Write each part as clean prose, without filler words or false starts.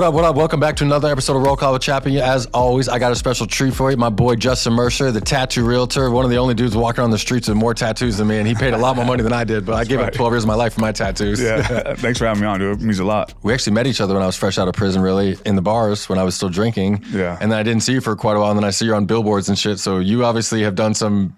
What up, what up? Welcome back to another episode of Roll Call with Chappy. As always, I got a special treat for you. My boy, Justin Mercer, the Tattooed Realtor, one of the only dudes walking on the streets with more tattoos than me, and he paid a lot more money than I did, but I gave him 12 years of my life for my tattoos. Yeah, thanks for having me on, dude. It means a lot. We actually met each other when I was fresh out of prison, really, in the bars when I was still drinking. Yeah. And then I didn't see you for quite a while, and then I see you on billboards and shit, so you obviously have done some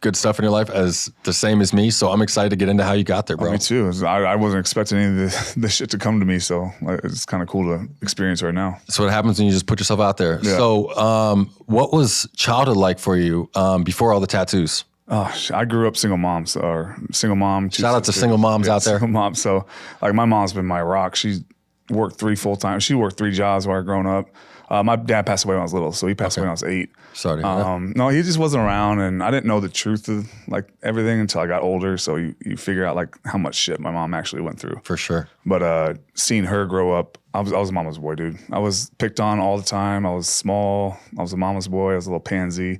good stuff in your life as the same as me, so I'm excited to get into how you got there, bro. Me too. I wasn't expecting any of this shit to come to me, so it's kind of cool to experience right now. That's what happens when you just put yourself out there. Yeah. So what was childhood like for you before all the tattoos? I grew up single mom. Shout out to single moms out there. Single mom. So like my mom's been my rock. She worked 3 jobs while I was growing up. My dad passed away when I was little, so he passed away when I was 8. Sorry to hear that. No, he just wasn't around, and I didn't know the truth of like everything until I got older. So you figure out like how much shit my mom actually went through. For sure. But seeing her grow up, I was a mama's boy, dude. I was picked on all the time. I was small. I was a mama's boy. I was a little pansy.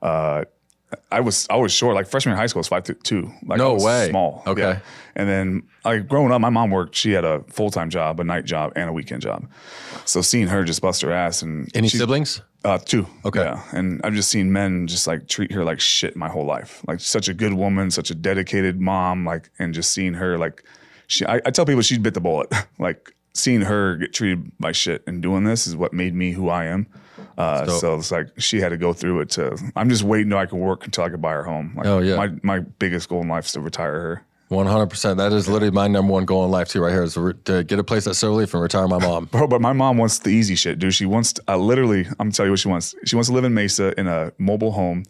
I was short. Like freshman in high school, I was 5'2". Like, no I was way. Small. Okay. Yeah. And then like growing up, my mom worked. She had a full-time job, a night job, and a weekend job. So seeing her just bust her ass. And any siblings? 2. Okay. Yeah. And I've just seen men just like treat her like shit my whole life. Like such a good woman, such a dedicated mom. Like, and just seeing her like, I tell people she bit the bullet. Like seeing her get treated by shit and doing this is what made me who I am. So it's like she had to go through it I'm just waiting till I can work until I can buy her home. Like, oh yeah. My biggest goal in life is to retire her. 100%. That is literally my number one goal in life too, right here, is to get a place at Silverleaf and retire my mom. Bro, but my mom wants the easy shit, dude. She wants to, literally, I'm telling you what she wants. She wants to live in Mesa in a mobile home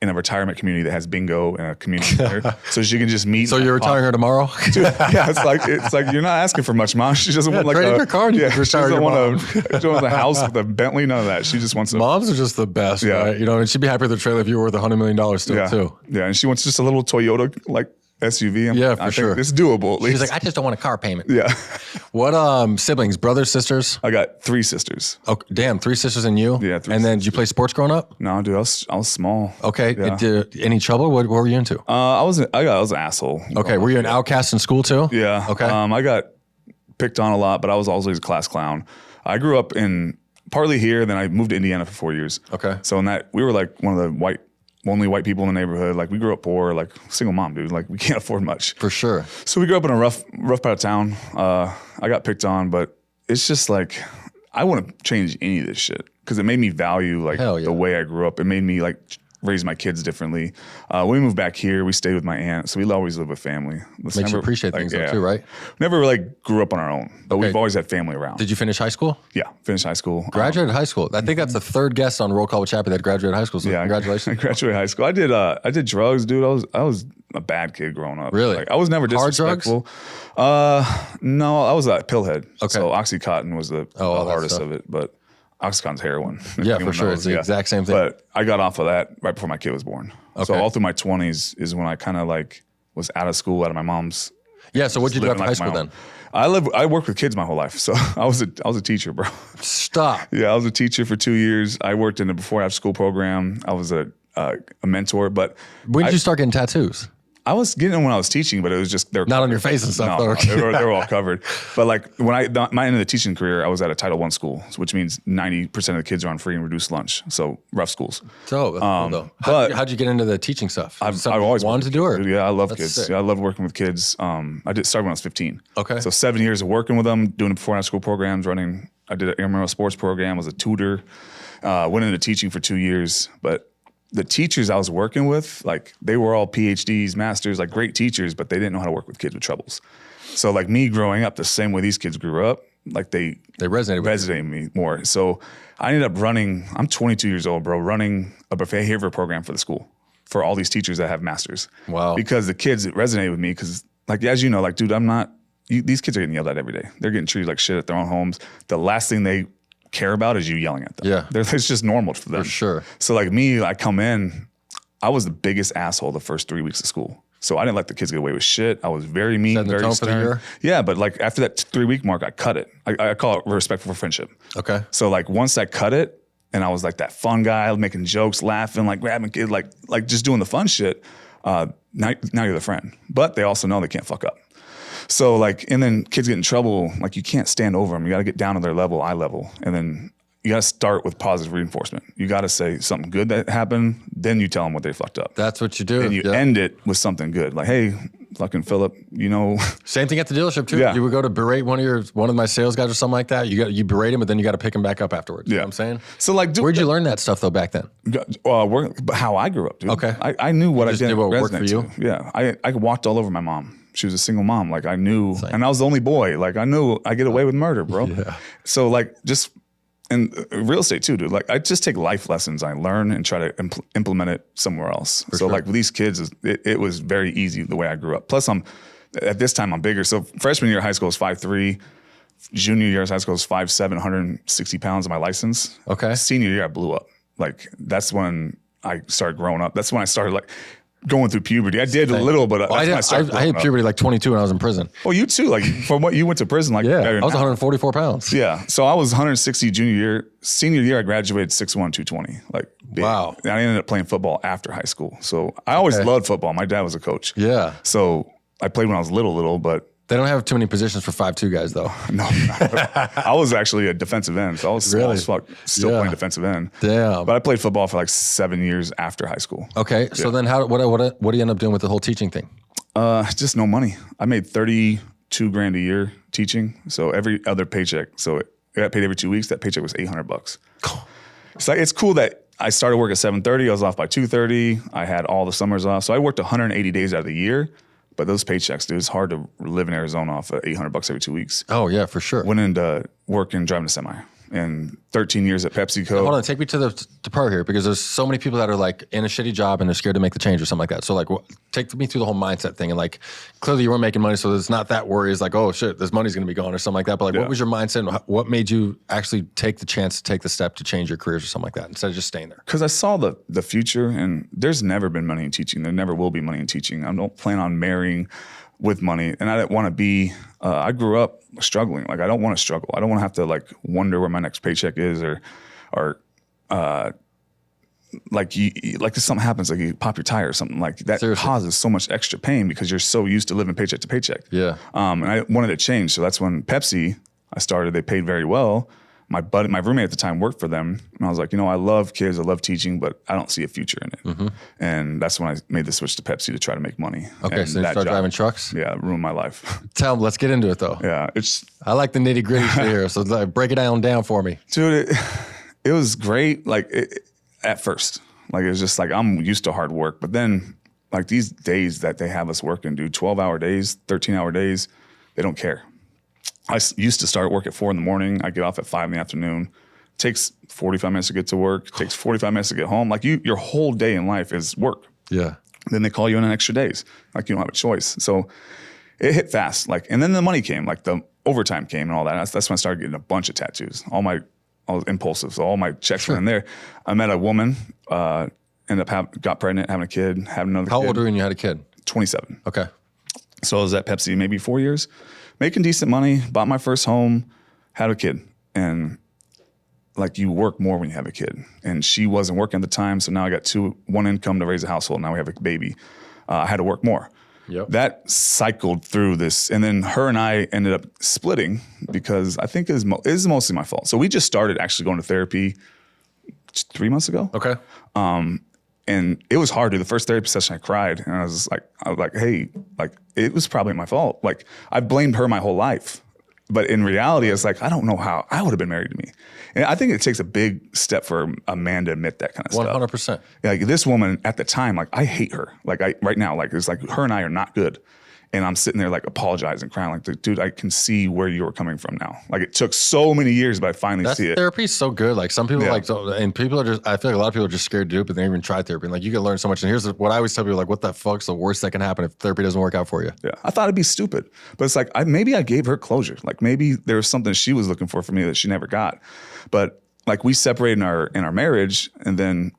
in a retirement community that has bingo and a community center, so she can just meet. So you're retiring her tomorrow? Dude, yeah, it's like you're not asking for much, mom. She doesn't want like trade her car and you can retire your mom. She doesn't want a house with a Bentley, none of that. She just wants moms are just the best, right? You know, and she'd be happy with the trailer if you were worth $100 million still too. Yeah, and she wants just a little Toyota like SUV. For sure. It's doable at least. She's like, I just don't want a car payment. Yeah. What siblings, brothers, sisters? I got 3 sisters. Oh, damn, 3 sisters and you? Yeah, 3 And then did you play sports growing up? No, dude, I was small. Okay. Yeah. Any trouble? What were you into? I was an asshole. Okay. Were you an outcast in school too? Yeah. Okay. I got picked on a lot, but I was always a class clown. I grew up partly here, then I moved to Indiana for 4 years. Okay. So in that, we were like one of the only white people in the neighborhood. Like we grew up poor, like single mom, dude. Like we can't afford much. For sure. So we grew up in a rough part of town. I got picked on, but it's just like, I wouldn't change any of this shit because it made me value like the way I grew up. It made me like raise my kids differently. When we moved back here, we stayed with my aunt. So we always lived with family. Makes you appreciate things though, too, right? Never like grew up on our own, but we've always had family around. Did you finish high school? Yeah, finished high school. Graduated high school. I think that's the 3rd guest on Roll Call with Chappy that graduated high school. So congratulations. I graduated high school. I did drugs, dude. I was a bad kid growing up. Really? Like, I was never disrespectful. Hard drugs? No, I was a pillhead. Okay. So Oxycontin was the hardest of it, but Oxycontin's heroin. Yeah, for sure. It's the exact same thing. But I got off of that right before my kid was born. Okay. So all through my 20s is when I kind of like was out of school, out of my mom's. Yeah. So what'd you do after high school then? I worked with kids my whole life. So I was a teacher, bro. Stop. Yeah, I was a teacher for 2 years. I worked in a before after school program. I was a mentor, but when did you start getting tattoos? I was getting them when I was teaching, but it was just not on your face and stuff. No, they were all covered. But like when my end of the teaching career, I was at a Title I school, which means 90% of the kids are on free and reduced lunch. So rough schools. So that's cool though. How'd you get into the teaching stuff? I've always wanted to do it. Yeah, I love kids. Yeah, I love working with kids. I started when I was 15. Okay. So 7 years of working with them, doing before and after school programs, I did an intramural sports program, was a tutor, went into teaching for 2 years, but the teachers I was working with, like they were all PhDs, masters, like great teachers, but they didn't know how to work with kids with troubles. So like me growing up the same way these kids grew up, like they resonated with me more. So I ended up I'm 22 years old, bro, running a behavior program for the school for all these teachers that have masters. Wow. Because the kids resonated with me because like, as you know, like, dude, these kids are getting yelled at every day. They're getting treated like shit at their own homes. The last thing they care about is you yelling at them. Yeah. It's just normal for them. For sure. So like me, I come in, I was the biggest asshole the first 3 weeks of school. So I didn't let the kids get away with shit. I was very mean, Setting the very tone stern. for the year? Yeah, but like after that 3 week mark, I cut it. I call it respectful for friendship. Okay. So like once I cut it, and I was like that fun guy, making jokes, laughing, like grabbing kids, like just doing the fun shit. Now you're the friend. But they also know they can't fuck up. So like, and then kids get in trouble, like you can't stand over them. You got to get down to their level, eye level. And then you got to start with positive reinforcement. You got to say something good that happened. Then you tell them what they fucked up. That's what you do. And you end it with something good. Like, hey, fucking Philip, you know. Same thing at the dealership too. Yeah. You would go to berate one of my sales guys or something like that. You berate him, but then you got to pick him back up afterwards. You know what I'm saying? So like, where'd you learn that stuff though back then? How I grew up, dude. Okay. I knew what I did. What worked for you? Yeah. I walked all over my mom. She was a single mom. Like I knew, and I was the only boy. Like I knew I get away with murder, bro. Yeah. So like and real estate too, dude. Like I just take life lessons I learn and try to implement it somewhere else. So like with these kids, it was very easy the way I grew up. Plus at this time I'm bigger. So freshman year of high school was 5'3". Junior year of high school was 5'7", 160 pounds of my license. Okay. Senior year I blew up. Like that's when I started growing up. That's when I started like going through puberty. I did a little, but that's when I started I hit puberty like 22 when I was in prison. Oh, you too. Like from what you went to prison, like I was 144 pounds. Yeah. So I was 160 junior year. Senior year, I graduated 6'1", 220. Like big. Wow. And I ended up playing football after high school. So I always loved football. My dad was a coach. Yeah. So I played when I was little, but they don't have too many positions for 5'2" guys though. No. I was actually a defensive end. So I was small as fuck, still playing defensive end. Damn. But I played football for like 7 years after high school. Okay. So then what do you end up doing with the whole teaching thing? Just no money. I made $32,000 a year teaching. So every other paycheck. So I got paid every 2 weeks. That paycheck was $800. So it's cool that I started work at 7:30. I was off by 2:30. I had all the summers off. So I worked 180 days out of the year. But those paychecks, dude, it's hard to live in Arizona off of $800 every 2 weeks. Oh yeah, for sure. Went into work and driving a semi. And 13 years at PepsiCo. Hold on, take me to the part here because there's so many people that are like in a shitty job and they're scared to make the change or something like that. So like, take me through the whole mindset thing and like, clearly you weren't making money, so it's not that worry. It's like, oh shit, this money's gonna be gone or something like that. But like, what was your mindset? And what made you actually take the chance to take the step to change your careers or something like that instead of just staying there? Because I saw the future, and there's never been money in teaching. There never will be money in teaching. I don't plan on marrying with money, and I didn't want to be. I grew up struggling. Like I don't want to struggle. I don't want to have to like wonder where my next paycheck is, or like if something happens, like you pop your tire or something like that. Seriously. Causes so much extra pain because you're so used to living paycheck to paycheck. Yeah. And I wanted to change, so that's when Pepsi. I started. They paid very well. My roommate at the time worked for them, and I was like, I love kids, I love teaching, but I don't see a future in it. Mm-hmm. And that's when I made the switch to Pepsi to try to make money. Okay, so you start driving trucks? Yeah, it ruined my life. Let's get into it though. Yeah, I like the nitty gritty here, so break it down for me. Dude, it was great. Like at first, like it was just like I'm used to hard work, but then like these days that they have us working, dude, 12-hour days, 13-hour days, they don't care. I used to start work at 4 a.m. I get off at 5 p.m. Takes 45 minutes to get to work. Takes 45 minutes to get home. Like your whole day in life is work. Yeah. Then they call you in on extra days. Like you don't have a choice. So it hit fast. Like, and then the money came. Like the overtime came and all that. That's when I started getting a bunch of tattoos. I was impulsive. So all my checks went in there. I met a woman. Ended up got pregnant, having a kid, having another. How kid. old were you when you had a kid? 27. Okay. So I was at Pepsi maybe 4 years. Making decent money, bought my first home, had a kid. And like you work more when you have a kid. And she wasn't working at the time, so now I got one income to raise a household. Now we have a baby. I had to work more. Yep. That cycled through this. And then her and I ended up splitting because I think it is mostly my fault. So we just started actually going to therapy 3 months ago. Okay. And it was hard, dude. The first therapy session, I cried. And I was like, hey, like, it was probably my fault. Like, I blamed her my whole life. But in reality, it's like, I don't know how I would have been married to me. And I think it takes a big step for a man to admit that kind of 100%. stuff. 100%. Like, this woman at the time, like, I hate her. Like, right now, like, it's like her and I are not good. And I'm sitting there like apologizing, crying, like, dude, I can see where you were coming from now. Like it took so many years, but I finally see it. Therapy is so good. Like some people and people are just, I feel like a lot of people are just scared to do it, but they don't even try therapy. And like you can learn so much. And here's what I always tell people, like, what the fuck's the worst that can happen if therapy doesn't work out for you? Yeah. I thought it'd be stupid, but it's like, maybe I gave her closure. Like maybe there was something she was looking for me that she never got. But like we separated in our marriage, and then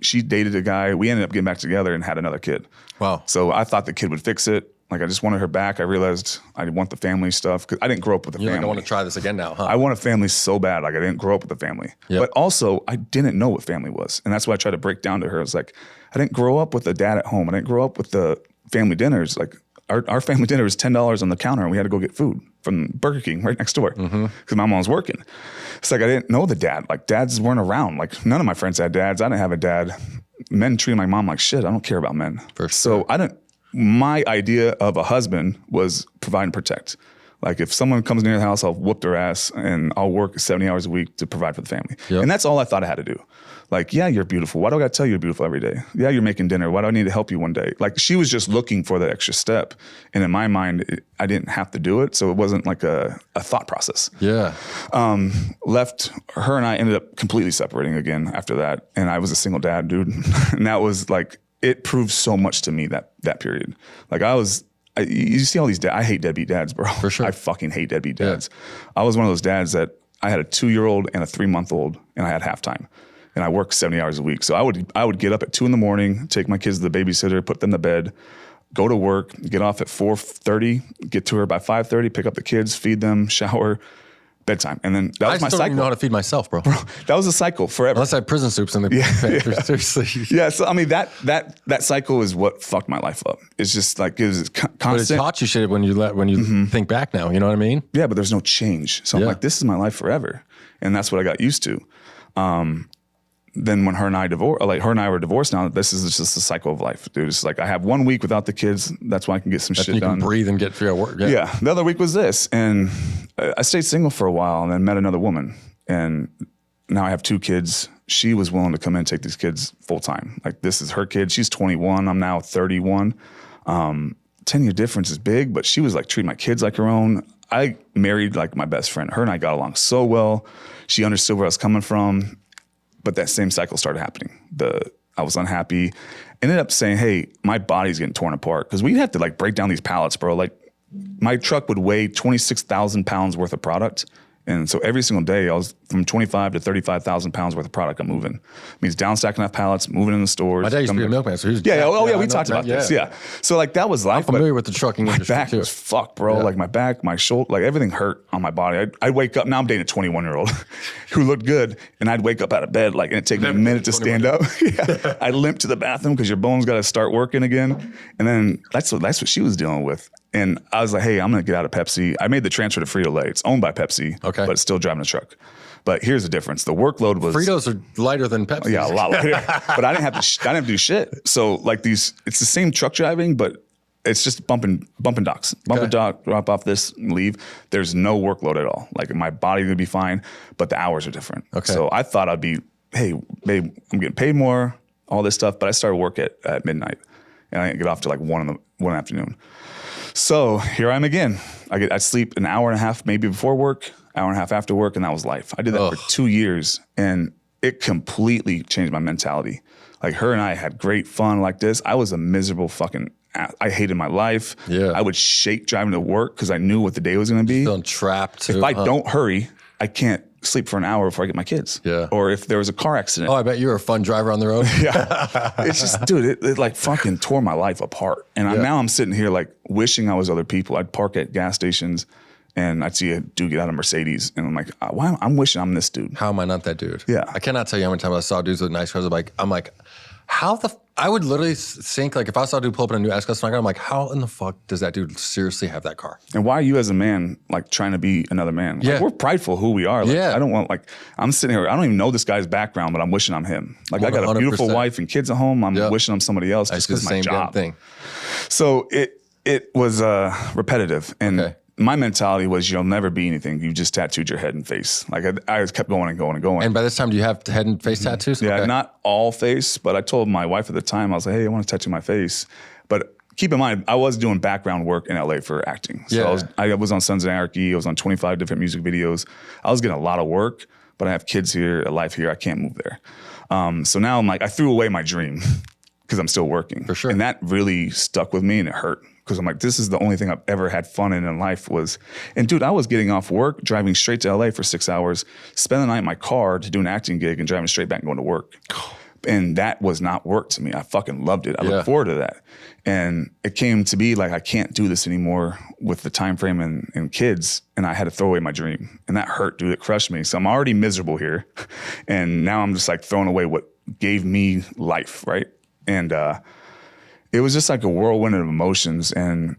she dated a guy. We ended up getting back together and had another kid. Wow. So I thought the kid would fix it. Like I just wanted her back. I realized I want the family stuff because I didn't grow up with a family. Like, I want to try this again now, huh? I want a family so bad. Like I didn't grow up with a family. Yep. But also I didn't know what family was. And that's why I tried to break down to her. It's like, I didn't grow up with a dad at home. I didn't grow up with the family dinners. Like our family dinner was $10 on the counter, and we had to go get food from Burger King right next door because my mom was working. It's like I didn't know the dad. Like dads weren't around. Like none of my friends had dads. I didn't have a dad. Men treated my mom like shit. I don't care about men. For sure. So my idea of a husband was provide and protect. Like if someone comes near the house, I'll whoop their ass and I'll work 70 hours a week to provide for the family. Yep. And that's all I thought I had to do. Like, yeah, you're beautiful. Why do I got to tell you you're beautiful every day? Yeah, you're making dinner. Why do I need to help you one day? Like she was just looking for that extra step. And in my mind, I didn't have to do it. So it wasn't like a thought process. Yeah. Left her and I ended up completely separating again after that. And I was a single dad, dude. And that was like, it proved so much to me that period. Like you see all these I hate deadbeat dads, bro. For sure. I fucking hate deadbeat dads. Yeah. I was one of those dads that I had a 2-year-old and a 3-month-old and I had halftime. And I worked 70 hours a week. So I would get up at 2 a.m, take my kids to the babysitter, put them to bed, go to work, get off at 4:30, get to her by 5:30, pick up the kids, feed them, shower, bedtime. And then that was my cycle. I still don't even know how to feed myself, bro. That was a cycle forever. Unless I had prison soups in the pantry, seriously. Yeah, so I mean that cycle is what fucked my life up. It's just like it was constant. But it taught you shit when you think back now. You know what I mean? Yeah, but there's no change. So I'm like, this is my life forever, and that's what I got used to. Then when her and I were divorced now, this is just the cycle of life, dude. It's like I have 1 week without the kids. That's why I can get some shit done. You can breathe and get through your work. Yeah. The other week was this. And I stayed single for a while and then met another woman. And now I have 2 kids. She was willing to come in and take these kids full time. Like this is her kid. She's 21. I'm now 31. 10-year difference is big, but she was like treating my kids like her own. I married like my best friend. Her and I got along so well. She understood where I was coming from. But that same cycle started happening. I was unhappy. Ended up saying, hey, my body's getting torn apart. Because we'd have to like break down these pallets, bro. Like my truck would weigh 26,000 pounds worth of product. And so every single day I was from 25 to 35,000 pounds worth of product I'm moving. It means down stacking enough pallets, moving in the stores. My dad used to be a milkman, so he was we talked about this. Yeah. So like that was life. I'm familiar with the trucking industry. My back was fucked, bro. Yeah. Like my back, my shoulder, like everything hurt on my body. I'd wake up, now I'm dating a 21-year-old who looked good, and I'd wake up out of bed, like, and it'd take me a minute to stand up. Yeah. I'd limp to the bathroom because your bones got to start working again. And then that's what she was dealing with. And I was like, hey, I'm going to get out of Pepsi. I made the transfer to Frito-Lay. It's owned by Pepsi, but it's still driving a truck. But here's the difference. The workload was... Fritos are lighter than Pepsi. Yeah, a lot lighter. But I didn't have to do shit. So like it's the same truck driving, but it's just bumping docks. Bump a dock, drop off this, leave. There's no workload at all. Like my body's going to be fine, but the hours are different. Okay. So I thought I'd be, hey, babe, I'm getting paid more, all this stuff. But I started work at midnight. And I didn't get off to like 1 in the afternoon. So here I am again. I sleep an hour and a half maybe before work, hour and a half after work, and that was life. I did that for 2 years, and it completely changed my mentality. Like her and I had great fun like this. I was a miserable fucking I hated my life. Yeah. I would shake driving to work because I knew what the day was going to be. Feeling trapped. If I don't hurry, I can't sleep for an hour before I get my kids. Yeah. Or if there was a car accident. Oh, I bet you were a fun driver on the road. Yeah. It's just, dude, it like fucking tore my life apart. And now I'm sitting here like wishing I was other people. I'd park at gas stations and I'd see a dude get out of Mercedes. And I'm like, why? I'm wishing I'm this dude. How am I not that dude? Yeah. I cannot tell you how many times I saw dudes with nice cars. I'm like, how the... I would literally think, like, if I saw a dude pull up in a new S-Class, I'm like, how in the fuck does that dude seriously have that car? And why are you as a man, like, trying to be another man? Like, we're prideful who we are. Like, I don't want, like, I'm sitting here, I don't even know this guy's background, but I'm wishing I'm him. Like, 100%. I got a beautiful wife and kids at home. I'm wishing I'm somebody else just because of my job. Thing. So it was repetitive. And my mentality was you'll never be anything. You just tattooed your head and face. Like I just kept going and going and going. And by this time, do you have head and face tattoos? Yeah, not all face, but I told my wife at the time, I was like, hey, I want to tattoo my face. But keep in mind, I was doing background work in LA for acting. So I was on Sons of Anarchy. I was on 25 different music videos. I was getting a lot of work, but I have kids here, a life here. I can't move there. So now I'm like, I threw away my dream because I'm still working. For sure. And that really stuck with me and it hurt. Because I'm like, this is the only thing I've ever had fun in life was, and dude, I was getting off work, driving straight to LA for 6 hours, spend the night in my car to do an acting gig and driving straight back and going to work. And that was not work to me. I fucking loved it. I look forward to that. And it came to be like, I can't do this anymore with the time frame and kids. And I had to throw away my dream. And that hurt, dude. It crushed me. So I'm already miserable here. And now I'm just like throwing away what gave me life, right? And, it was just like a whirlwind of emotions. And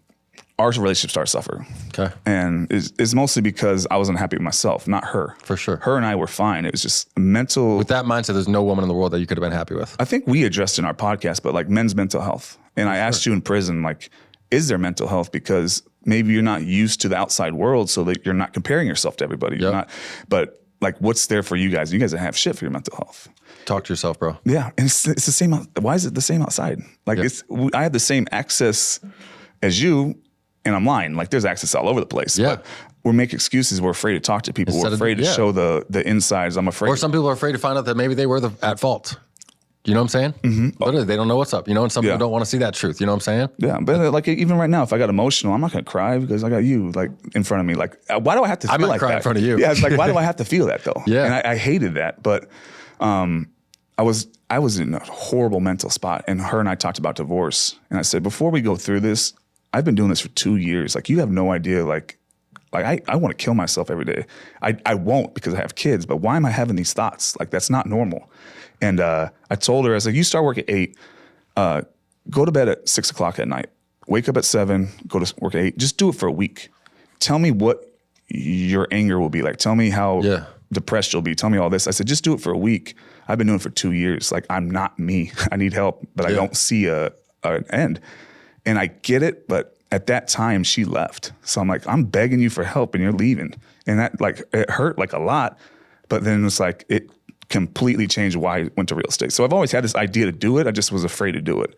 our relationship started to suffer. Okay. And it's mostly because I wasn't happy with myself, not her. For sure. Her and I were fine. It was just mental. With that mindset, there's no woman in the world that you could have been happy with. I think we addressed in our podcast, but like men's mental health. And I asked you in prison, like, is there mental health? Because maybe you're not used to the outside world, so that you're not comparing yourself to everybody. You're not, but like, what's there for you guys? You guys don't have shit for your mental health. Talk to yourself, bro. Yeah. And it's the same. Why is it the same outside? Like I have the same access as you, and I'm lying. Like there's access all over the place. Yeah. But we make excuses. We're afraid to talk to people. We're afraid to show the insides. I'm afraid. Or some people are afraid to find out that maybe they were at fault. You know what I'm saying? Mm-hmm. Literally, they don't know what's up. You know, and some people don't want to see that truth. You know what I'm saying? Yeah, but like even right now, if I got emotional, I'm not gonna cry because I got you like in front of me. Like, why do I have to feel like that? I might cry in front of you. Yeah, it's like, why do I have to feel that though? Yeah. And I hated that, but I was in a horrible mental spot, and her and I talked about divorce, and I said, before we go through this, I've been doing this for 2 years. Like, you have no idea. Like I want to kill myself every day. I won't because I have kids, but why am I having these thoughts? Like, that's not normal. And I told her, I was like, you start work at 8, go to bed at 6 o'clock at night, wake up at 7, go to work at 8. Just do it for a week. Tell me what your anger will be like. Tell me how depressed you'll be. Tell me all this. I said, just do it for a week. I've been doing it for 2 years. Like, I'm not me. I need help, but I don't see an end. And I get it, but at that time she left. So I'm like, I'm begging you for help and you're leaving. And that, like, it hurt like a lot, but then it's like, it completely changed why I went to real estate. So I've always had this idea to do it. I just was afraid to do it.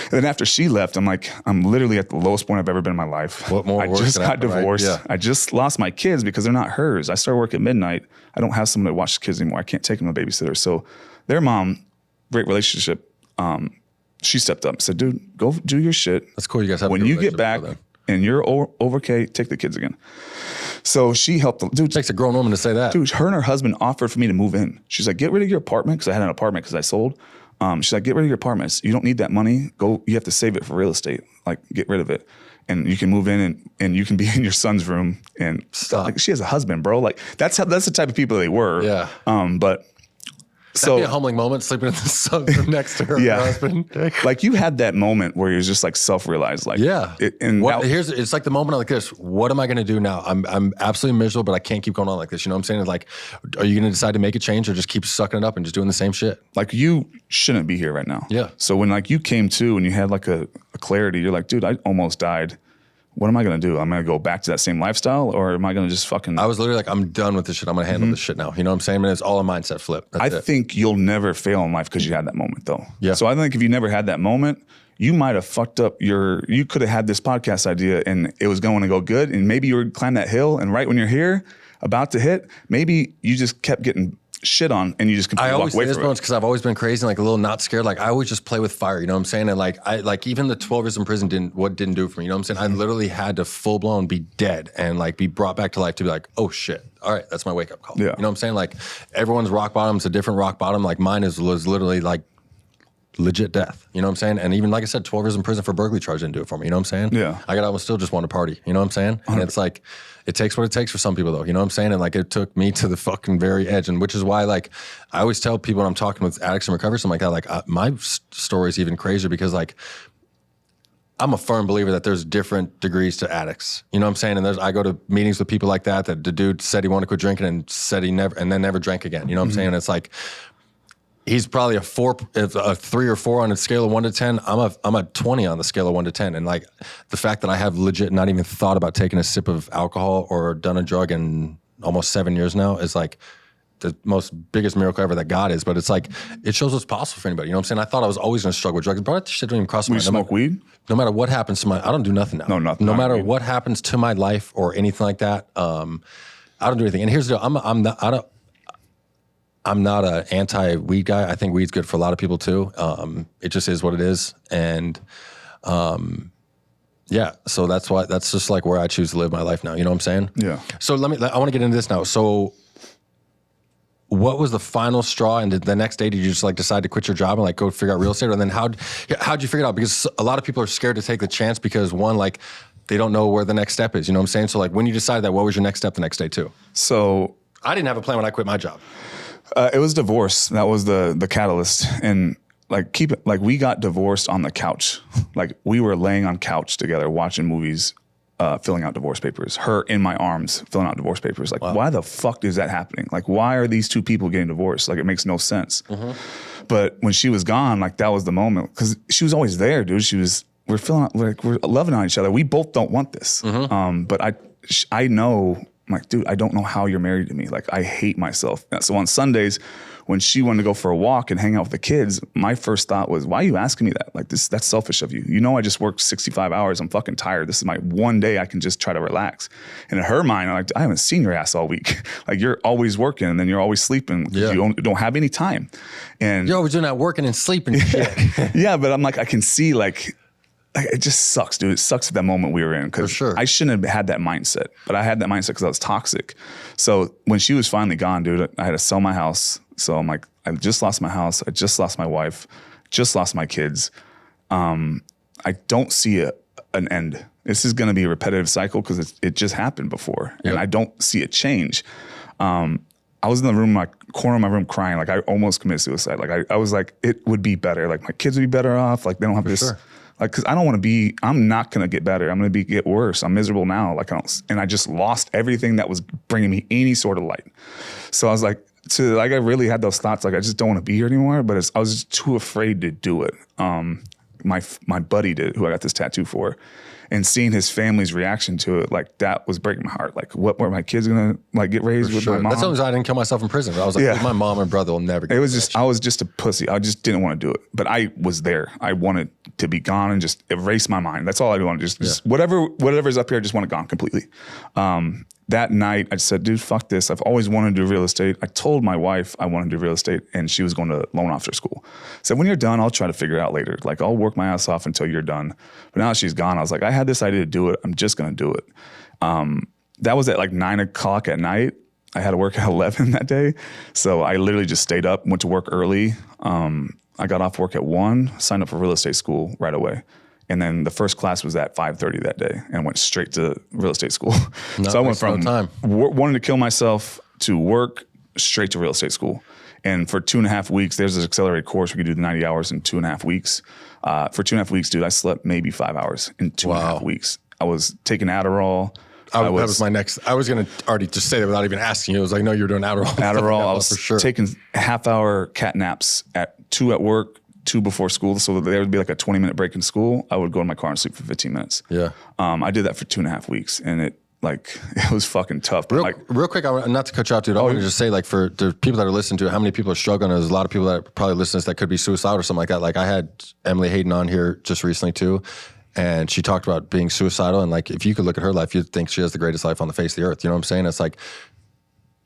And then after she left, I'm like, I'm literally at the lowest point I've ever been in my life. What more? I just got divorced. Right? Yeah. I just lost my kids because they're not hers. I started work at midnight. I don't have someone to watch the kids anymore. I can't take them to a babysitter. So their mom, great relationship, she stepped up and said, dude, go do your shit. That's cool. You guys have when you get back and you're over okay, take the kids again. So she helped them. Dude, it takes a grown woman to say that. Dude, her and her husband offered for me to move in. She's like, get rid of your apartment, because I had an apartment because I sold. She's like, get rid of your apartments. You don't need that money. Go. You have to save it for real estate. Like, get rid of it. And you can move in and you can be in your son's room. And like, she has a husband, bro. Like, that's the type of people they were. Yeah. But that'd be a humbling moment, sleeping in the son's room next to her husband. Like, you had that moment where you're just like self-realized. Like, it's like the moment like this. What am I going to do now? I'm absolutely miserable, but I can't keep going on like this. You know what I'm saying? It's like, are you going to decide to make a change or just keep sucking it up and just doing the same shit? Like, you shouldn't be here right now. Yeah. So when like you came to and you had like a clarity, you're like, dude, I almost died. What am I going to do? I'm going to go back to that same lifestyle, or am I going to just fucking... I was literally like, I'm done with this shit. I'm going to handle this shit now. You know what I'm saying? I mean, it's all a mindset flip. I think you'll never fail in life because you had that moment, though. Yeah. So I think if you never had that moment, you might have fucked up you could have had this podcast idea and it was going to go good, and maybe you would climb that hill, and right when you're here, about to hit, maybe you just kept getting shit on and you just completely walk away from it. Because I've always been crazy, like a little not scared. Like, I always just play with fire, you know what I'm saying? And like even the 12 years in prison didn't do for me, you know what I'm saying? I literally had to full blown be dead and like be brought back to life to be like, oh shit, all right, that's my wake up call. Yeah. You know what I'm saying? Like, everyone's rock bottom's a different rock bottom. Like, mine was literally like legit death. You know what I'm saying? And even like I said, 12 years in prison for burglary charge didn't do it for me. You know what I'm saying? Yeah. I got out and still just want to party. You know what I'm saying? And it's like, it takes what it takes for some people though. You know what I'm saying? And like, it took me to the fucking very edge. And which is why, like, I always tell people when I'm talking with addicts and recovery, something like that, like my story is even crazier because like, I'm a firm believer that there's different degrees to addicts. You know what I'm saying? And I go to meetings with people like that the dude said he wanted to quit drinking and said he never drank again. You know what I'm saying? And it's like, he's probably a 3 or 4 on a scale of 1 to 10. I'm a 20 on the scale of 1 to 10. And like, the fact that I have legit not even thought about taking a sip of alcohol or done a drug in almost 7 years now is like the biggest miracle ever that God is. But it's like, it shows what's possible for anybody. You know what I'm saying? I thought I was always going to struggle with drugs, but that shit didn't even cross my mind. You smoke weed? No matter what happens to I don't do nothing now. No, nothing. No matter what happens to my life or anything like that, I don't do anything. And here's the deal. I'm not an anti-weed guy. I think weed's good for a lot of people too. It just is what it is. And yeah, so that's just like where I choose to live my life now. You know what I'm saying? Yeah. So I want to get into this now. So what was the final straw? And the next day, did you just like decide to quit your job and like go figure out real estate? And then how'd you figure it out? Because a lot of people are scared to take the chance because one, like they don't know where the next step is. You know what I'm saying? So like when you decided that, what was your next step the next day too? So I didn't have a plan when I quit my job. It was divorce. That was the catalyst. And like we got divorced on the couch. Like we were laying on couch together watching movies filling out divorce papers, her in my arms filling out divorce papers. Like, why the fuck is that happening? Like, why are these two people getting divorced? Like, it makes no sense. But when she was gone, like, that was the moment, because she was always there, dude. We're filling out, like, we're loving on each other. We both don't want this. But I know, I'm like, dude, I don't know how you're married to me. Like, I hate myself. So on Sundays, when she wanted to go for a walk and hang out with the kids, my first thought was, why are you asking me that? Like, that's selfish of you. You know, I just worked 65 hours. I'm fucking tired. This is my one day I can just try to relax. And in her mind, I'm like, I haven't seen your ass all week. Like, you're always working and then you're always sleeping. Yeah. You don't have any time. And you're always doing that working and sleeping shit. Yeah, but I'm like, I can see, like, it just sucks, dude. It sucks at that moment we were in, because I shouldn't have had that mindset, but I had that mindset because I was toxic. So when she was finally gone, dude, I had to sell my house. So I'm like, I just lost my house. I just lost my wife, just lost my kids. I don't see an end. This is going to be a repetitive cycle because it just happened before, and I don't see it change. I was in the room, corner of my room, crying. Like, I almost committed suicide. Like, I was like, it would be better. Like, my kids would be better off. Like, they don't have this. Like, because I don't want to be, I'm not going to get better. I'm going to get worse. I'm miserable now. Like, and I just lost everything that was bringing me any sort of light. So I was like, I really had those thoughts. Like, I just don't want to be here anymore. But I was just too afraid to do it. My buddy did, who I got this tattoo for, and seeing his family's reaction to it, like, that was breaking my heart. Like, what were my kids gonna, like, get raised with my mom? That's the reason I didn't kill myself in prison. I was like, my mom and brother will never get it. Was just, I was just a pussy. I just didn't want to do it. But I was there. I wanted to be gone and just erase my mind. That's all I wanted. Just whatever's up here, I just want it gone completely. That night, I just said, dude, fuck this. I've always wanted to do real estate. I told my wife I wanted to do real estate, and she was going to loan officer school. So when you're done, I'll try to figure it out later. Like, I'll work my ass off until you're done. But now she's gone, I was like, I had this idea to do it. I'm just going to do it. That was at like 9 o'clock at night. I had to work at 11 that day. So I literally just stayed up, went to work early. I got off work at 1, signed up for real estate school right away. And then the first class was at 5:30 that day, and went straight to real estate school. So I went from wanting to kill myself to work straight to real estate school. And for 2.5 weeks, there's this accelerated course. We could do the 90 hours in 2.5 weeks. For 2.5 weeks, dude, I slept maybe 5 hours in 2.5 weeks. I was taking Adderall. That was my next. I was going to already just say that without even asking you. It was like, no, you're doing Adderall. Adderall. I was taking half-hour cat naps at 2 at work, 2 before school, so there would be like a 20-minute break in school. I would go in my car and sleep for 15 minutes. Yeah. I did that for 2.5 weeks, and it was fucking tough. But real quick, not to cut you off, dude. I want to just say, like, for the people that are listening to it, how many people are struggling? There's a lot of people that are probably listening to this that could be suicidal or something like that. Like, I had Emily Hayden on here just recently too, and she talked about being suicidal. And like, if you could look at her life, you'd think she has the greatest life on the face of the earth. You know what I'm saying? It's like,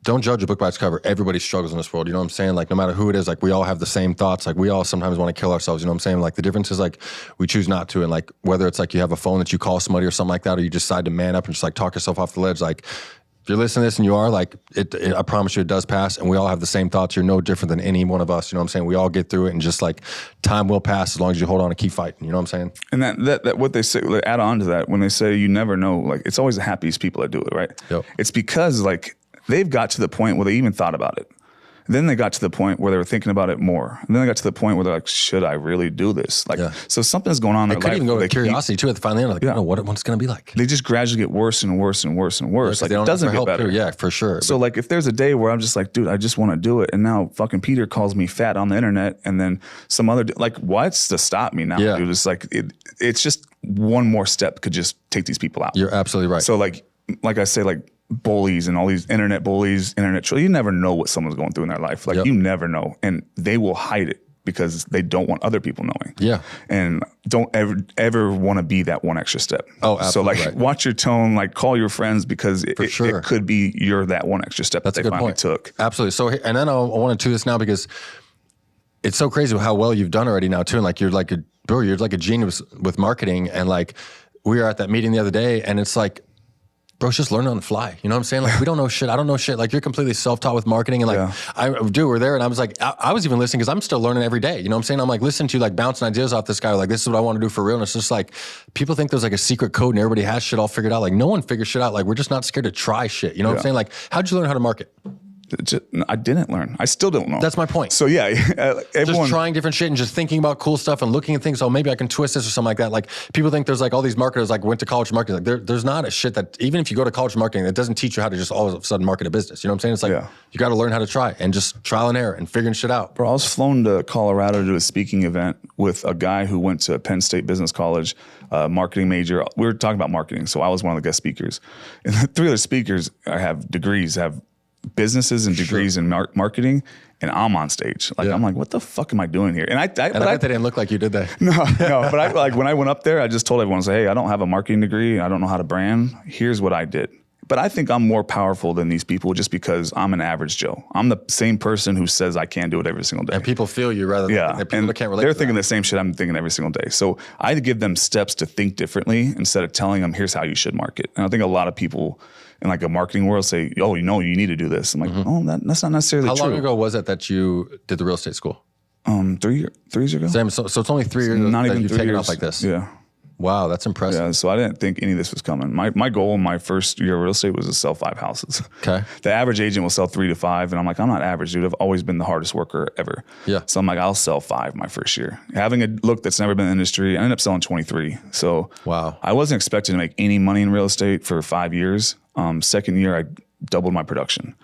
don't judge a book by its cover. Everybody struggles in this world. You know what I'm saying? Like, no matter who it is, like, we all have the same thoughts. Like, we all sometimes want to kill ourselves. You know what I'm saying? Like, the difference is, like, we choose not to. And like, whether it's like you have a phone that you call somebody or something like that, or you decide to man up and just like talk yourself off the ledge. Like, if you're listening to this and you are, like, I promise you it does pass. And we all have the same thoughts. You're no different than any one of us. You know what I'm saying? We all get through it, and just like, time will pass as long as you hold on and keep fighting. You know what I'm saying? And that what they say, like, add on to that, when they say you never know, like, it's always the happiest people that do it, right? Yep. It's because, like, they've got to the point where they even thought about it. Then they got to the point where they were thinking about it more. And then they got to the point where they're like, should I really do this? Like, so something's going on in their life. It could even go with curiosity too at the final end. Like, I don't know what it's going to be like. They just gradually get worse and worse and worse and worse. Like, it doesn't get better. Yeah, for sure. So like, if there's a day where I'm just like, dude, I just want to do it. And now fucking Peter calls me fat on the internet. And then some other, like, what's to stop me now, dude? It's like, it's just one more step could just take these people out. You're absolutely right. So like I say, like, bullies and all these internet bullies, you never know what someone's going through in their life. Like, you never know. And they will hide it because they don't want other people knowing. Yeah. And don't ever want to be that one extra step. Oh, absolutely. So like, watch your tone, like, call your friends, because it could be you're that one extra step that they finally took. Absolutely. So, and then I want to do this now, because it's so crazy how well you've done already now too. And like, you're like a genius with marketing. And like, we were at that meeting the other day, and it's like, bro, it's just learning on the fly. You know what I'm saying? Like, we don't know shit. I don't know shit. Like, you're completely self-taught with marketing. And like, we're there. And I was like, I was even listening, because I'm still learning every day. You know what I'm saying? I'm like, listening to you, like, bouncing ideas off this guy. Like, this is what I want to do for real. And it's just like, people think there's like a secret code and everybody has shit all figured out. Like, no one figures shit out. Like, we're just not scared to try shit. You know what I'm saying? Like, how'd you learn how to market? I didn't learn. I still don't know. That's my point. So yeah, everyone just trying different shit and just thinking about cool stuff and looking at things. Oh, maybe I can twist this or something like that. Like people think there's like all these marketers like went to college for marketing. Like there's not a shit that even if you go to college for marketing, it doesn't teach you how to just all of a sudden market a business. You know what I'm saying? It's like you got to learn how to try and just trial and error and figuring shit out. Bro, I was flown to Colorado to do a speaking event with a guy who went to Penn State Business College, marketing major. We were talking about marketing, so I was one of the guest speakers. And the 3 other speakers have degrees, have businesses and degrees in marketing, and I'm on stage. Like I'm like, what the fuck am I doing here? And I bet they didn't look like you, did they? No. But I like when I went up there, I just told everyone, hey, I don't have a marketing degree. I don't know how to brand. Here's what I did. But I think I'm more powerful than these people just because I'm an average Joe. I'm the same person who says I can't do it every single day. And people feel you rather than people and can't relate. They're thinking the same shit I'm thinking every single day. So I give them steps to think differently instead of telling them, here's how you should market. And I think a lot of people in like a marketing world say, oh, you need to do this. I'm like, oh, that's not necessarily true. How long ago was it that you did the real estate school? 3 years ago. Same, so it's only 3 years not that even you've 3 taken years off like this. Yeah. Wow, that's impressive. Yeah, so I didn't think any of this was coming. My goal in my first year of real estate was to sell 5 houses. Okay. The average agent will sell 3 to 5, and I'm like, I'm not average, dude. I've always been the hardest worker ever. Yeah. So I'm like, I'll sell 5 my first year. Having a look that's never been in the industry, I ended up selling 23. So wow. I wasn't expecting to make any money in real estate for 5 years. Second year, I doubled my production.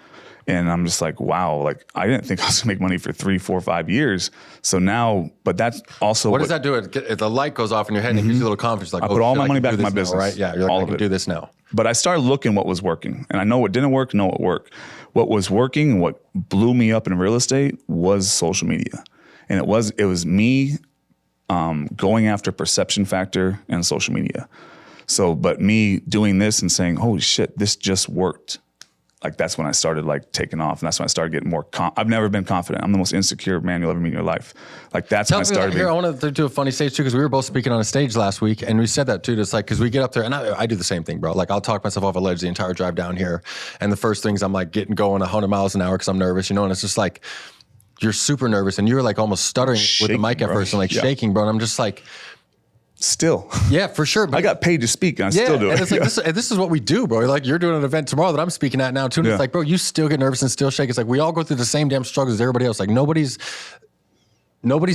And I'm just like, wow, like I didn't think I was gonna make money for 3, 4, 5 years. So now, but that's also what does that do? If the light goes off in your head and it gives you a little confidence, like, I put all my money back in my now, business. right? Yeah, you're like, all I can do this now. But I started looking what was working. And I know what didn't work, know what worked. What was working and what blew me up in real estate was social media. And it was me going after perception factor and social media. So, but me doing this and saying, holy shit, this just worked. Like that's when I started like taking off, and that's when I started getting more. I've never been confident. I'm the most insecure man you'll ever meet in your life. Like that's when I started. Here, I want to do a funny stage too, because we were both speaking on a stage last week, and we said that too. It's like because we get up there, and I do the same thing, bro. Like I'll talk myself off a ledge the entire drive down here, and the first things I'm like getting going 100 miles an hour because I'm nervous, and it's just like you're super nervous, and you're like almost stuttering with the mic at first, and like shaking, bro. And I'm just like. Still. Yeah, for sure. I got paid to speak and I still do it. And it's like, this is what we do, bro. Like you're doing an event tomorrow that I'm speaking at now too. And it's like, bro, you still get nervous and still shake. It's like, we all go through the same damn struggles as everybody else. Like nobody's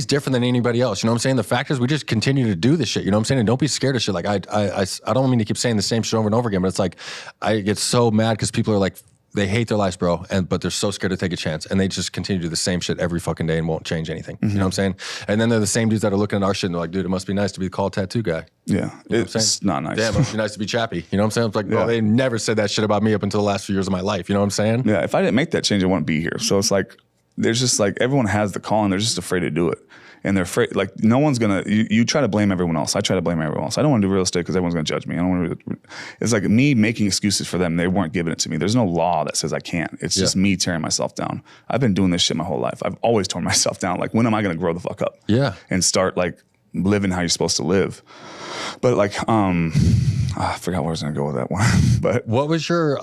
different than anybody else. You know what I'm saying? The fact is we just continue to do this shit. You know what I'm saying? And don't be scared of shit. Like I don't mean to keep saying the same shit over and over again, but it's like, I get so mad because people are like, they hate their lives, bro, but they're so scared to take a chance, and they just continue to do the same shit every fucking day and won't change anything. You know what I'm saying? And then they're the same dudes that are looking at our shit and they're like, dude, it must be nice to be called tattoo guy. Yeah, you know it's not nice. Yeah, it must be nice to be Chappy. You know what I'm saying? It's like, bro, they never said that shit about me up until the last few years of my life. You know what I'm saying? Yeah, if I didn't make that change, I wouldn't be here. So it's like, there's just like, everyone has the call and they're just afraid to do it. And they're afraid, like no one's gonna, you try to blame everyone else. I try to blame everyone else. I don't want to do real estate because everyone's gonna judge me. I don't want to, it's like me making excuses for them. They weren't giving it to me. There's no law that says I can't. It's just me tearing myself down. I've been doing this shit my whole life. I've always torn myself down. Like when am I gonna grow the fuck up? Yeah. And start like living how you're supposed to live. But like, I forgot where I was gonna go with that one. But what was your,